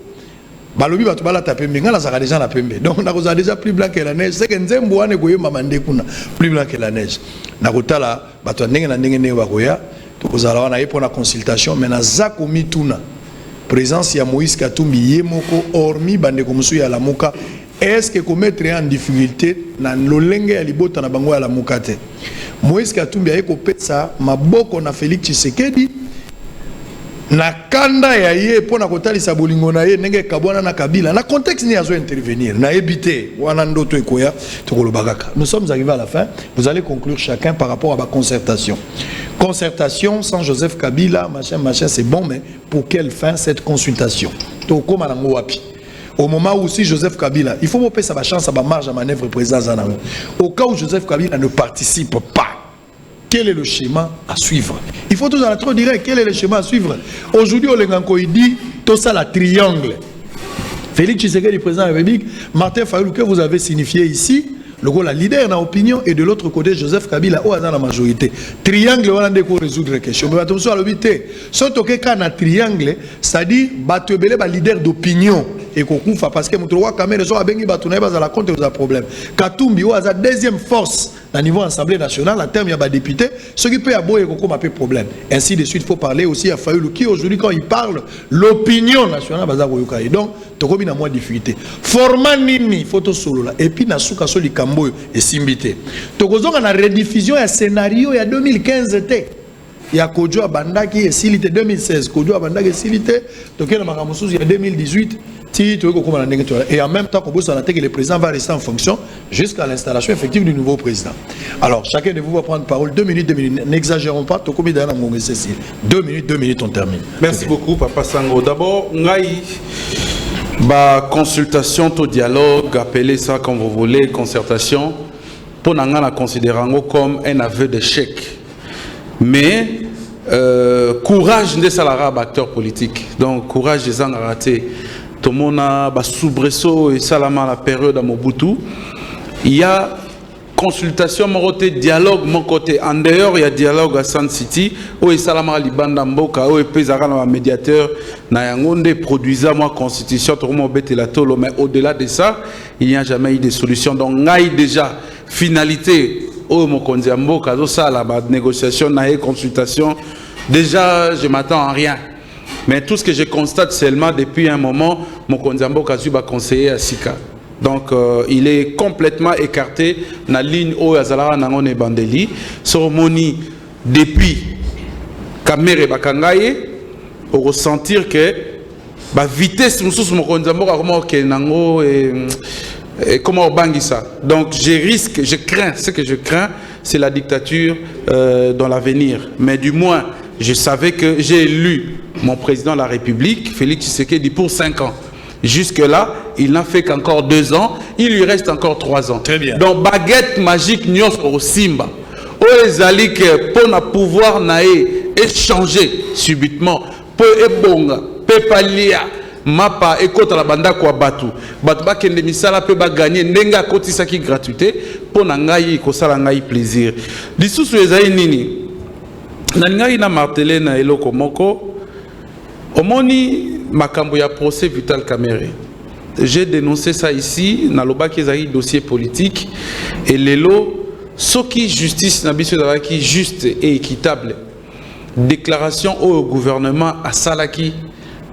Balobi bato bala tapembe ngala zaka déjà na pembe. Donc na kozala déjà plus blanc que la neige. C'est que nzembo wane koyemba mandekuna plus blanc que la neige. Na kotala bato ndenge na ndenge ne bakoya. To kozala wana ye pour la consultation mais na zako mituna. Présence ya Moïse Katumbi yemoko hormis bandeko musu ya lamuka. Est-ce que commettre en difficulté na lolenge ya libota na bango ya la mukate Moïse Katumbi a kopesa maboko na Félix Tshisekedi na kanda ya ye pona kotalisa bolingo na ye ndenge kabwana na Kabila na contexte ni azo intervenir na ebité wana ndoto ekoya tokolobaka. Nous sommes arrivés à la fin. Vous allez conclure chacun par rapport à la concertation. Concertation sans Joseph Kabila, machin, c'est bon, mais pour quelle fin cette consultation? Tokoma na wapi? Au moment où si Joseph Kabila, il faut montrer sa chance, sa marge à manœuvre président Zanango. Au cas où Joseph Kabila ne participe pas, quel est le schéma à suivre? Il faut toujours trop dire quel est le schéma à suivre. Aujourd'hui, au Lenganko, il dit tout ça la triangle. Félix Tshisekedi, président de la République, Martin Fayulu, que vous avez signifié ici, le rôle la leader dans l'opinion, et de l'autre côté, Joseph Kabila, au hasard la majorité. Triangle, on a pour résoudre les questions. Mais attention à l'obité. Surtout que quand on a triangle, c'est-à-dire, batubele ba leader d'opinion. Et qu'on koufa, parce que notre roi Kamere, so abengi batounaï, bas à la compte, il y a un problème. Katumbi, au hasard, deuxième force, au niveau de l'Assemblée nationale, à terme, il y a des députés, ce qui peut avoir un peu problème. Ainsi de suite, il faut parler aussi à Fayulu, qui aujourd'hui, quand il parle, l'opinion nationale, bas à Goyokai. Donc, tu as moins de difficulté. Format nini, photo solo là. Et puis, Nasuka Soli Kambo et Simbité. Tu as une rediffusion, un scénario, il y a 2015. Il y a Kodjo Abandaki et Silité 2016. Kodjo Abandaki et Silité. Donc, il y a 2018. Et en même temps, que le président va rester en fonction jusqu'à l'installation effective du nouveau président. Alors, chacun de vous va prendre parole 2 minutes, 2 minutes. N'exagérons pas. 2 minutes, on termine. Merci beaucoup, Papa Sango. D'abord, consultation, tout dialogue, appelez ça comme vous voulez, concertation, pour nous la considérons comme un aveu d'échec. Mais courage des salariés acteurs politiques. Donc, courage des gens à rater. Tout le monde a soubresaut et salama à la période à Mobutu. Il y a consultation, mon côté, dialogue, mon côté. En dehors, il y a dialogue à Sun City. Où il y a salama à Libanda Mboka, où il y a médiateur, Nayangonde, produisant moi constitution, tout le monde bête la tolo. Mais au-delà de ça, il n'y a jamais eu de solution. Donc, il y a déjà finalité. Où mon kondi Mboka, ça, la négociation, naïe consultation. Déjà, je m'attends à rien. Mais tout ce que je constate seulement depuis un moment, mon Konzambo Kazuba conseiller à Sika. Donc il est complètement écarté dans la ligne où Azalara Nangone Bandeli. Soromoni depuis Kamere Bakangaye, au ressentir que la vitesse de mon Konzambo et comment bangi ça. Donc je crains, ce que je crains, c'est la dictature dans l'avenir. Mais du moins, je savais que j'ai élu mon président de la République, Félix Tshisekedi, pour 5 ans. Jusque-là, il n'a fait qu'encore 2 ans. Il lui reste encore 3 ans. Très bien. Donc, baguette magique, nyos au Simba. Oezali que pour pouvoir échanger subitement, pour ebonga, pepalia, mapa, ekota la banda kwa batu. Batu ba kende misala pe ba gagner ndenga koti saki gratuité pour nangai ko sala ngai plaisir. Lisusu ezali nini? Nangai na martelé na eloko moko. Omoni makambo ya procès Vital Kamerhe. J'ai dénoncé ça ici dans le bac ezali dossier politique et lelo soki justice na biso ezalaki juste et équitable. Déclaration au gouvernement à Salaki,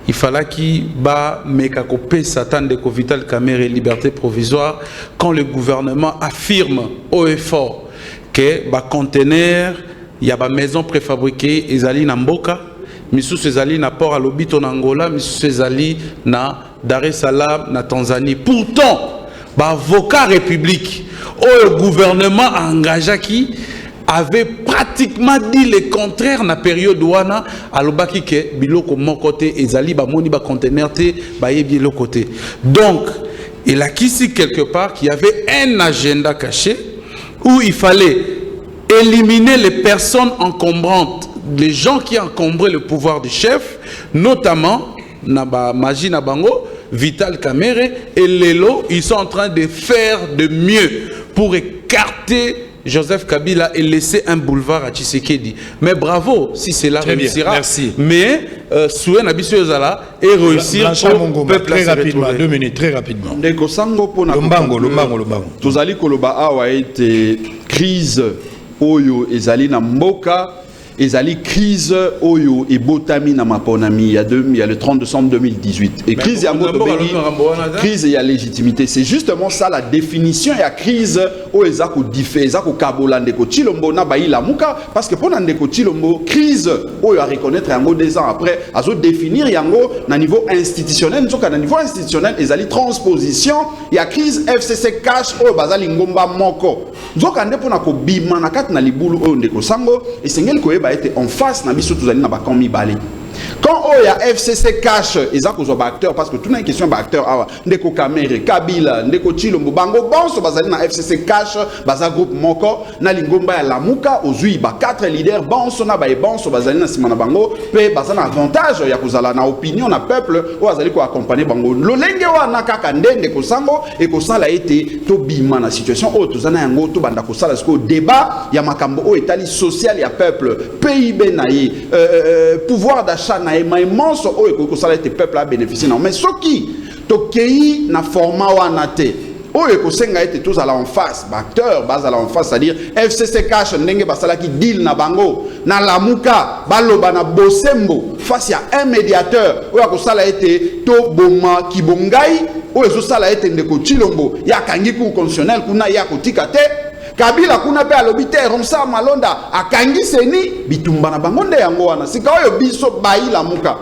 il fallait qu'il ba mekakopé Satan de Vital Kamerhe liberté provisoire quand le gouvernement affirme haut et fort que ba conteneur il y a ba maison préfabriquée ezali na mboka. Misusu ezali na port à Lobito na Angola, misusu ezali na Dar es Salaam na Tanzanie. Pourtant, ba avocat république le gouvernement a engagé qui avait pratiquement dit le contraire dans la période où on a alobaki ke biloko mon côté ezali ba moni ba conteneur te ba yebi le côté. Donc il a qu'ici quelque part qu'il y avait un agenda caché où il fallait éliminer les personnes encombrantes, les gens qui encombraient le pouvoir du chef, notamment Naba Maji Nabango, Vital Kamerhe et Lelo. Ils sont en train de faire de mieux pour écarter Joseph Kabila et laisser un boulevard à Tshisekedi. Mais bravo si cela réussira. Merci. Mais Soué Nabiso Yozala et réussir au peuple très rapidement, 2 minutes, très rapidement. Ndeko Sango pona Lombango. Tozali koloba awa ete crise oyo ezali na mboka. Ezali crise oyo et botami na maponami il y a le 30 décembre 2018 et crise ya crise et légitimité, c'est justement ça la définition ya crise o ezako diffé ezako kabola ndeko Tshilombo na baila muka parce que pour ndeko Tshilombo crise oyo a reconnaître yango 2 ans après azo définir yango na niveau institutionnel nzoka na niveau institutionnel ezali transposition ya crise FCC cash oyo bazali ngomba moko nzoka nde pona ko bima na kati na libulu oyo ndeko Sango et sengeli ko été en face na biso tozali na bakambi balé quand il y a FCC cash eza ko zo ba acteur parce que tout na question ba acteur awa ndeko Kamerhe Kabila ndeko Tshilombo bango bonso bazali na FCC cash baza groupe moko na lingomba ya Lamuka ozui ba 4 leaders bonso na ba e bonso bazali na simana bango pe baza na avantage ya kozala na opinion na peuple o azali ko accompagner bango lolenge wana kaka ndende ko sango et ko sala été to bima na situation o tozana yango to banda ko sala sko débat ya makambo o etali social ya peuple PIB na ye pouvoir d'achat na immense oyo ko sala été peuple a bénéficié non mais soki to kei na format wana te oyo ko senga été tous à la en face acteur base à la en face c'est-à-dire FCC cash ndenge basala ki deal na bango na Lamuka baloba na Bosembo face à un médiateur oyo ko sala été to boma kibongai oyo zo sala été ndeko Tshilombo ya kangi ku constitutionnel kuna ya kotika te Kabila kuna pe alobite Romsa Malonda akangi seni bitumba na bango nde yango wana sika oyo biso bayi Lamuka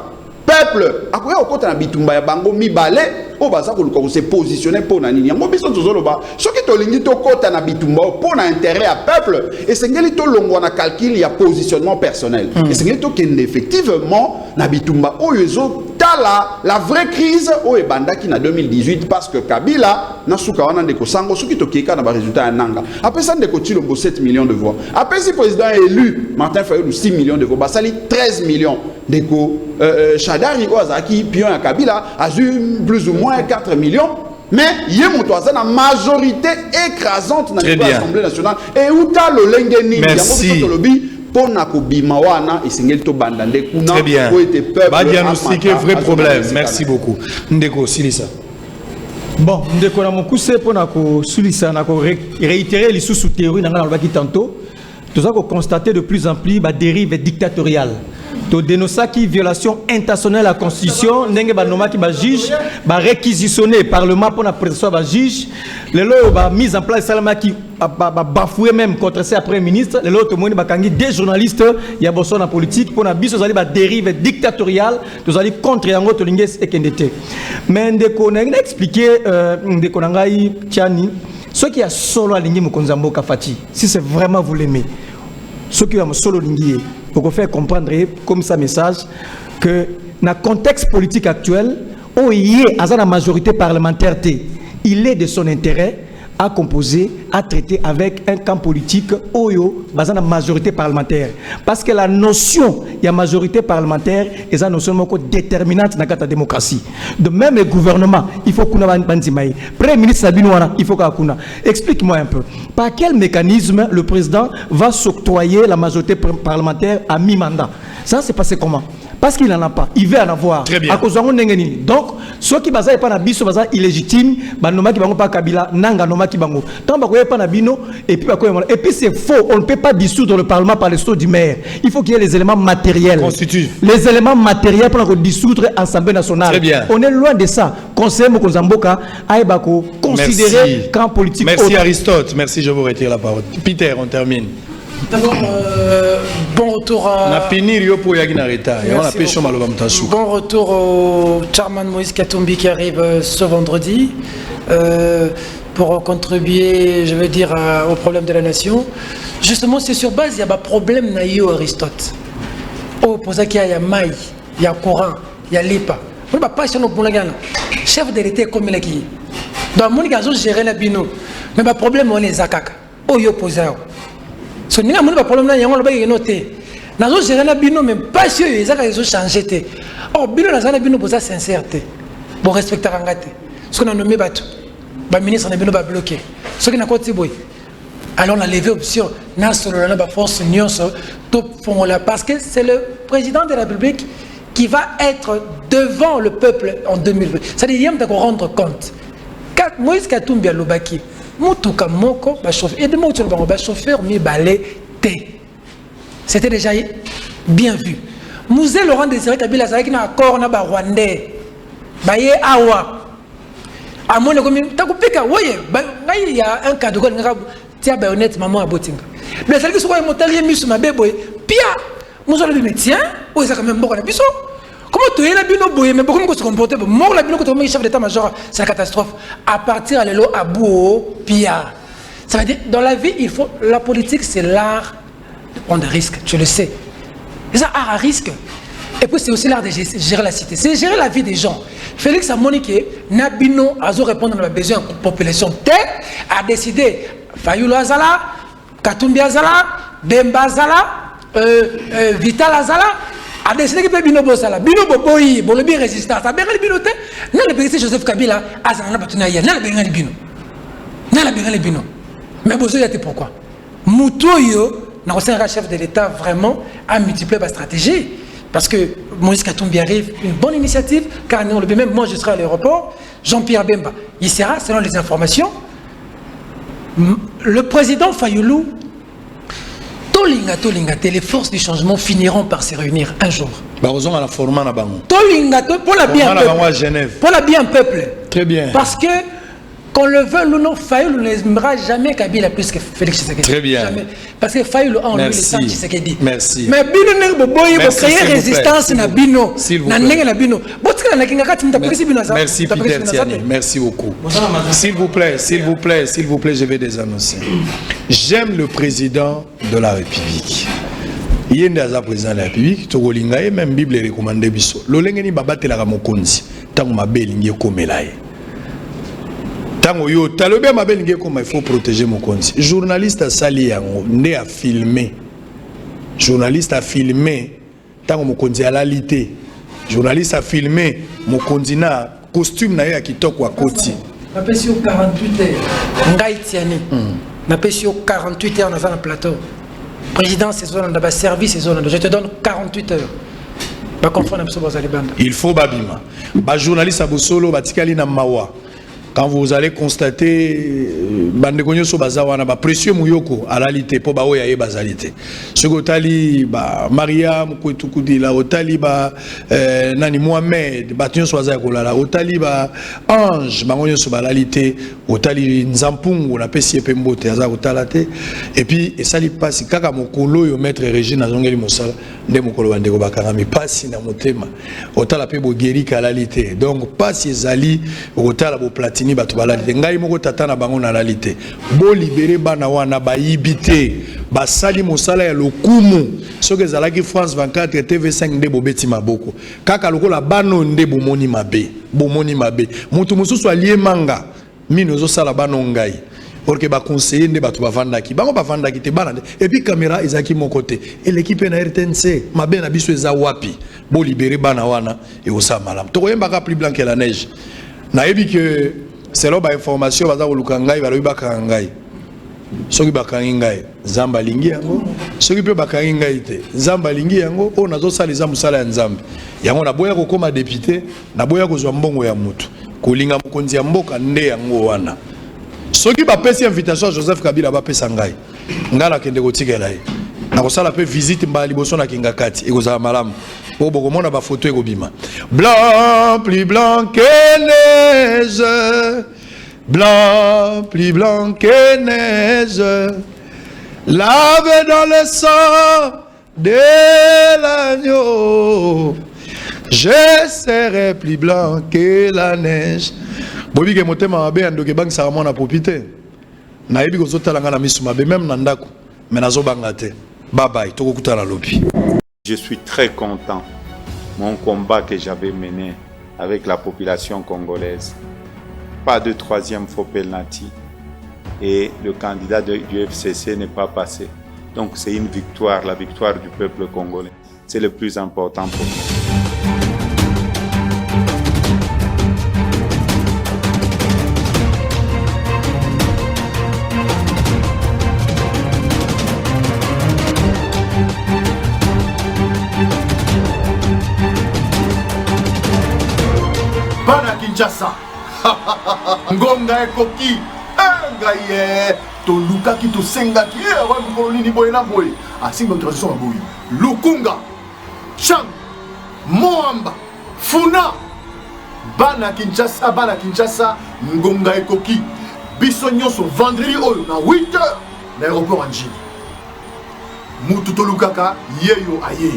peuple akoya okota na bitumba ya bango mibale o baza ko luka ko se positionner pour na nini yango biso tozoloba soki tolingi to kota na bitumba pour na intérêt à peuple et sengeli to longwa na calcul ya positionnement personnel et sengeli to kende effectivement na bitumba oyo ezo tala la vraie crise o ebandaki na 2018 parce que Kabila na suka wana ndeko Sango soki to keka na ba résultat ya nanga après ça ndeko Tshilombo 7 millions de voix après si président élu Martin Fayulu 6 millions de voix basali 13 millions ndeko Shadari Oazaki pion ya Kabila a eu plus ou moins 4 millions mais il y a une majorité écrasante dans l'Assemblée nationale et où t'as le lengeni merci pour Nakobimawana et Singel to Bandande Kuna très bien va diagnostiquer vrai problème merci beaucoup Ndeko Silisa bon Ndeko na mokuse pour Nako Silisa Nako réitérer les sous-théories dans le baki tantôt tout ça qu'on constate de plus en plus la dérive dictatoriale to dénoncer qui violation intentionnelle à la constitution n'enge ba noma qui ba juge ba réquisitionner parlement pour la présence ba juge les lois ba mise en place salama qui ba bafouer même contre ces après ministre les lois to moni ba kangi des journalistes ya bosso na politique pour na biso zali ba dérive dictatoriale to zali contre yango to linges ekendete mais ndeko na expliquer ndeko na ngai Tiani ce qui a solo alingi mokonza mboka Fati si c'est vraiment vous l'aimez ce qui a solo lingi pour faire comprendre comme ça message que dans le contexte politique actuel où il y a la majorité parlementaire il est de son intérêt à composer, à traiter avec un camp politique où il y a la majorité parlementaire parce que la notion de la majorité parlementaire est une notion déterminante dans la démocratie. De même le gouvernement il faut qu'on ait un Premier ministre Sabinouana il faut qu'on explique-moi un peu par quel mécanisme le président va s'octroyer la majorité parlementaire à mi-mandat. Ça c'est passé comment? Parce qu'il n'en a pas, il veut en avoir. Très bien. À cause de donc, ceux qui basent pas na biso basent illégitime, banoma qui bango pas Kabila, nanga noma qui bango. Tant bakoye pas na bino et puis c'est faux, on ne peut pas dissoudre le parlement par le saut du maire. Il faut qu'il y ait les éléments matériels. Constitue. Les éléments matériels pour dissoudre l'Assemblée nationale. Très bien. On est loin de ça. Conseil Mokozamboka aibako considérer camp politique. Merci autre. Aristote, merci, je vous retire la parole. Peter, on termine. D'abord, bon retour à... Bon retour au chairman Moïse Katumbi qui arrive ce vendredi. pour contribuer, je veux dire, au problème de la nation. Justement, c'est sur base, il y a un problème naïo Aristote. Oh, pour ça qu'il y a maï, il y a courant, il y a lipa. On va pas passer nos bons chef de l'État comme il est qui. Donc, mon gars, gérer la bino. Mais le problème, on est zakaka. Oh, yo posé. So, nous avons un problème là, on va noter. Nous avons géré la bino, mais pas sûr, ils ont changé. Oh, bino, nous avons bino pour sa sincérité. Pour respecter la rangate. Ce qu'on a nommé Batou. Le ministre n'a pas bloqué. Ce qui n'a pas été boy. Alors on a levé option. Nous avons force union parce que c'est le président de la République qui va être devant le peuple en 2020. C'est-à-dire qu'il y a rendre compte. Moïse Katumbi Lobaki, Moutuka Moko, chauffeur, mi balé, té. C'était déjà bien vu. Mouzé Laurent Désiré Kabila, c'est qui n'a accord na Rwandais. Baye Awa. À mon avis, il y a un cas de tia bayonnette maman à Botinga. Mais celle qui soit montagne mis sur ma bébé, pia, nous allons dire tiens, ou ça quand même bon la biso. Comment tu es la bino boye, mais comment se comporter pour mort la bino quand on est chef d'état-major, c'est la catastrophe. À partir à l'élo à Bouo, pia. Ça veut dire dans la vie, il faut la politique, c'est l'art de prendre des risques, tu le sais. C'est un art à risque. Et puis c'est aussi l'art de gérer la cité, c'est gérer la vie des gens. Félix a moniqué, Nabino a répondre à la besoin de la population telle, a décidé, Fayulu Azala, Katumbi Azala, Demba Azala, Vital Azala, a décidé que Bino Bosala, Bino Boboyi, Bolobi résistance, a bien le Bino, n'a le président Joseph Kabila, Azala Batunaïa, n'a le bien le Bino. N'a le bien le Bino. Mais Bozo y pourquoi Moutoyo, n'a aussi un chef de l'État vraiment à multiplier la stratégie. Parce que Moïse Katumbi arrive, une bonne initiative, car nous, même moi je serai à l'aéroport, Jean-Pierre Bemba, il sera, selon les informations, le président Fayulu, les forces du changement finiront par se réunir un jour. Barozon à la format na bango. Pour la bien peuple. Pour la bien peuple. Très bien. Parce que qu'on le veuille ou non, Fayulu n'aimera jamais Kabila plus que Félix Tshisekedi. Très bien. Jamais. Parce que Fayulu en lui le sang Tshisekedi. Merci. Mais Bino n'est pas boy pour créer résistance na Bino. Na nenga na Bino. Merci Peter Tiani. Merci beaucoup. S'il vous plaît, je vais désannoncer. J'aime le président de la République. Il y a un président de la République, Togolinga et même Bible recommandé biso. Lolengeni babatelaka mokonzi. Tango mabelingi komelaye. Tango yo talobe mabelingi koma il faut protéger mokonzi. Journaliste a sali yango né a filmé. Journaliste a filmé tango mokonzi a lalité. Journaliste a filmé mokonzi na costume na ya kitoko wa koti. Na pesi 48 heures. Ngai tiani. Na pesi 48 heures dans un plateau. Président, c'est zone de service, c'est zone de. Je te donne 48 heures. Il faut babima. Ba journaliste abosolo batikali na mawa. Quand vous allez constater bandekonyo so bazawana ba précieux muyoko à réalité po ba oya e bazalité. Sogotali ba Maria mukwetukudi la otali ba nani Mohamed batunyo so bazaya kolala otali ba Ange bangonyo so ba réalité otali Nzampungu na pesi pembote aza kotalate et puis esali pasi kaka mokolo yo maître Régine azongeli mosala nde mokolo bandeko bakangami pasi na motema otala pe bo guéri ka réalité. Donc pasi ezali otala bo platini batu balalite ngai moko tata na bango na réalité bo libérer bana wana ba yibité ba sali mosala ya lokumu soki ezalaki France 24 TV5 nde bobeti maboko kaka lokola bano nde bomoni mabe mutu mususu alie manga mino zo sala bano ngai porque ba conseiller nde batu bavandaki bango bavandaki te bana et puis caméra ezaki mon côté et l'équipe na RTNC mabe na biso eza wapi bo libérer bana wana et osa malam to koyemba ka plus blanc que la neige na yebi que c'est là ba information baza koluka ngai balobi bakanga ngai soki bakangi ngai nzambe alingi yango soki pe bakangi ngai te nzambe alingi yango o nazosala mosala ya nzambe yango naboya kokoma député naboya kozwa mbongo ya mutu kolinga mokonzi ya mboka nde yango wana soki bapesi invitation à Joseph Kabila bapesa ngai ngala nakende kotikela ye nakosala pe visite mbala liboso na kinga kati ekozala malamu po bokomona bafoto ekobima blanc plus blanc que neige blanc plus blanc que neige lavé dans le sang de l'agneau Je serai plus blanc que la neige. Bobi ke motema mabe andoke bang sa mona popité. Na yebi ko zotala ngana misu mabe même na ndako. Mais nazo banga te. Bye bye, toko kutala lobi. Je suis très content. Mon combat que j'avais mené avec la population congolaise. Pas de troisième faux penalty. Et le candidat du FCC n'est pas passé. Donc c'est une victoire, la victoire du peuple congolais. C'est le plus important pour nous. Bana Kinshasa. Ngonga ekoki. Ngaye. Tolukaki tosengaki. Wa mkoloni boye na boye. Asimba transition boye. Lukunga. Chang. Moamba. Funa. Bana Kinshasa. Ngonga ekoki. Biso nyonso vendredi oyo na 8h na aéroport Anjili. Mutu tolukaka yeyo aye.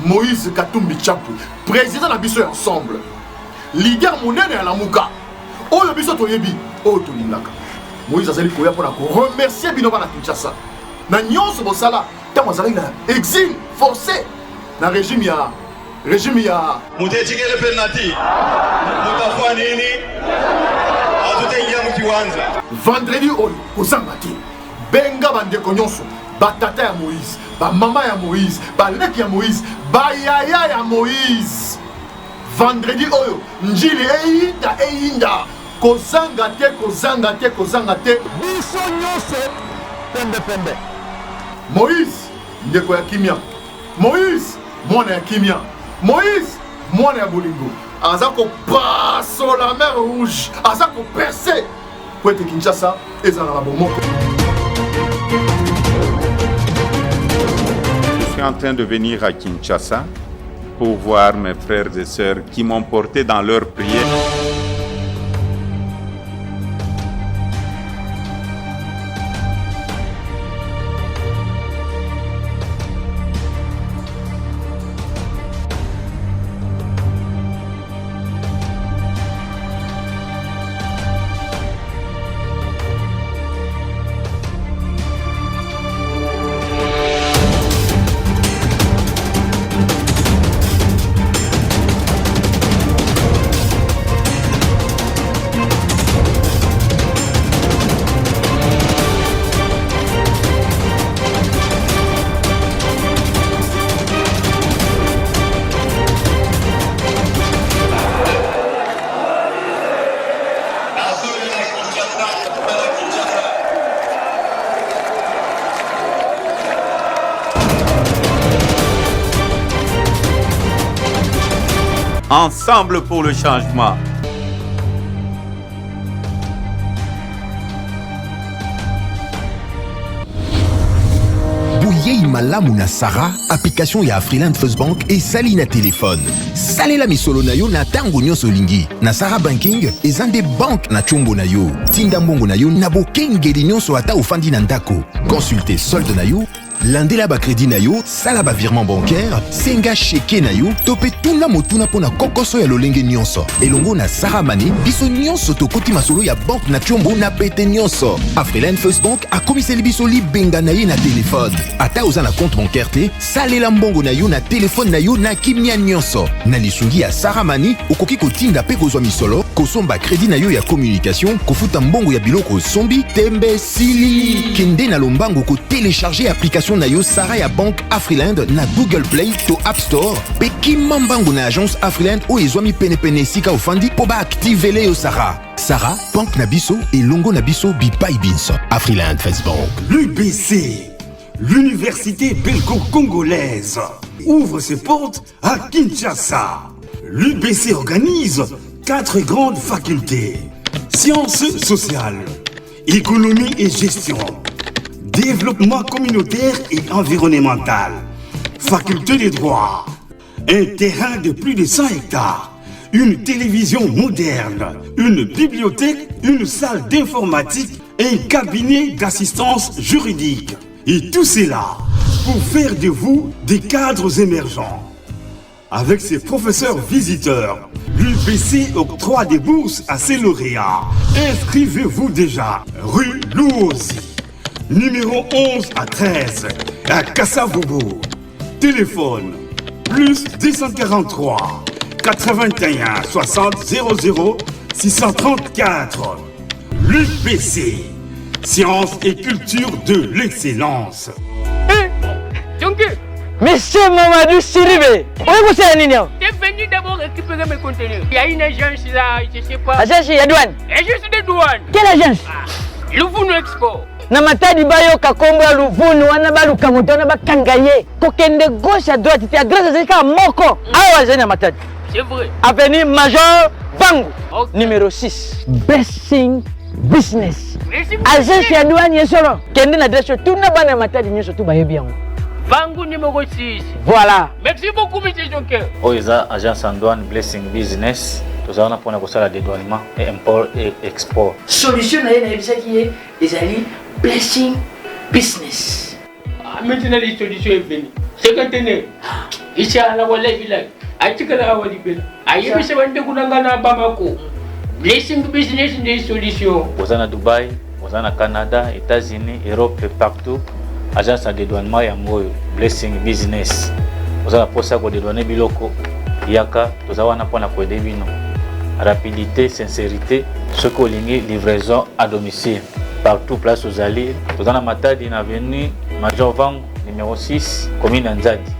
Moïse Katumbi Chapwe. Président na biso ensemble. Leader monene ya lamuka oyo biso toyebi oyo tolingaka Moïse azali koya mpona koremercier bino bana Kinshasa na nyonso bosala ntango azalaki na exil forcé na régime ya mutu etikele penalty mutu afwa nini azotengia mukiwanza vendredi oyo kozanga te benga bandeko nyonso batata ya Moïse bamama ya Moïse baleki ya Moïse bayaya ya Moïse vendredi oyo njili eyinda kozanga te biso nyonso pembe Moïse ndeko ya kimia Moïse mwana ya kimia Moïse mwana ya bolingo aza kopasola la mer rouge aza koperce po ete Kinshasa ezala na bomoko. Je suis en train de venir à Kinshasa pour voir mes frères et sœurs qui m'ont porté dans leurs prières. Ensemble pour le changement. Bouyei malamu na Sarah, application ya Afriland First Bank et sali na téléphone. Salela misolo na yo na tango nyonso lingi. Na Sarah Banking, ezande bank na chombo na yo. Tinda mbongo na yo na bokengeli nyonso ata ofandi na ndako. Consultez solde na yo, landela ba crédit na yo, sala ba virement bancaire, senga cheke na yo, topé tuna motuna pona kokoso ya lolenge nyonso. Elongo na Sarah Money, biso nyonso tokoti masolo ya bank na chombo na pete nyonso. Afriland First Bank a komiseli biso libenga na ye na téléphone. Ata oza na compte bancaire te, salela mbongo na yo na téléphone na yo na kimia nyonso. Na lisungi ya Sarah Money, okoki kotinda pe kozwa misolo, kosomba crédit na yo ya communication, kofuta mbongo ya biloko sombi, tembe sili. Kende na lombango ko télécharger application na yo Sarah ya Bank Afriland na Google Play to App Store pe kimambango na agence Afriland o ezwami pene sika ofandi po ba activer yo Sarah. Sarah, Bank na biso et longo na biso bipai binso. Afriland First Bank. L'UBC, l'université belgo-congolaise, ouvre ses portes à Kinshasa. L'UBC organise 4 grandes facultés: sciences sociales, économie et gestion, développement communautaire et environnemental, faculté des droits, un terrain de plus de 100 hectares, une télévision moderne, une bibliothèque, une salle d'informatique, un cabinet d'assistance juridique. Et tout cela pour faire de vous des cadres émergents. avec ses professeurs visiteurs. L'UBC octroie des bourses à ses lauréats. Inscrivez-vous déjà. Rue Louosi, numéro 11 à 13, à Kassavobo. Téléphone, plus 243 81 60 00 634. L'UBC, sciences et culture de l'excellence. Monsieur Mamadou Siribé, où est-ce que c'est? T'es venu d'abord récupérer mes conteneurs. Il y a une agence là, je sais pas. Agence de douane. Agence de douane. Quelle agence? Louvounou Export. Na matadi bayo kakombo Louvounou wana baluka moto wana bakangaye. Kokende gauche à droite, tu as grâce à ça moko. Ah ouais, matadi. C'est vrai. Avenue Major Bango, numéro 6. Blessing Business. Agence de douane yesolo. Kende na adresse tout na bana matadi nyoso tout bayebi yango. Bango numéro 6. Voilà. Merci beaucoup, monsieur Jonker. Oiza agence en douane Blessing Business. Nous avons pour la dédouanement et import et export. Solution na yebisa qui est ezali Blessing Business. Maintenant les solutions est venue. C'est quand on ici à la Walla village. A tikala awali bela. Ayebi se bande kunanga na Bamako. Blessing Business des solutions. Vous en Dubaï, vous en Canada, États-Unis, Europe et partout. Agence de dédouanement yango Blessing Business. Vous avez pour ça que dédouaner biloko yaka vous avez na pona ko debino. Rapidité, sincérité, ce que ligne livraison à domicile. Partout place aux alliés. Vous en Matadi na avenue Major Vang numéro 6 commune Nzadi.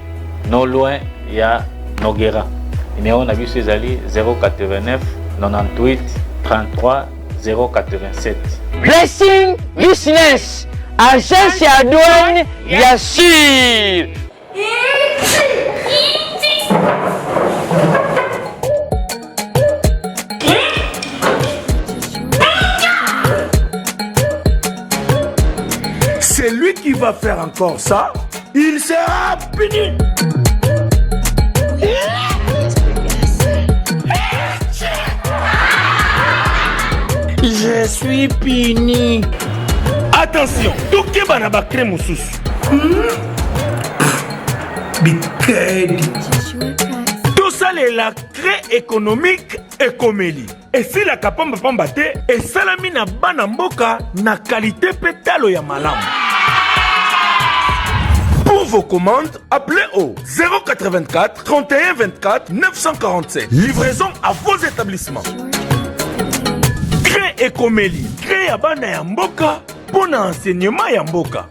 Non loin il y a Noguera. Numéro na biso alliés 089 98 33 087. Blessing Business. Agence à douane, bien sûr. Celui qui va faire encore ça, il sera puni. Je suis puni. Attention, tout qui va n'a crème sous. Tout ça est la crée économique et comédie. Et si la capamba pambate et salami na banamboka na qualité pétalo ya malam. Pour vos commandes, appelez au 084 31 24 947. Livraison à vos établissements. Crée et comédie. Crée à bana ya mboka. Pour l'enseignement Yamboka.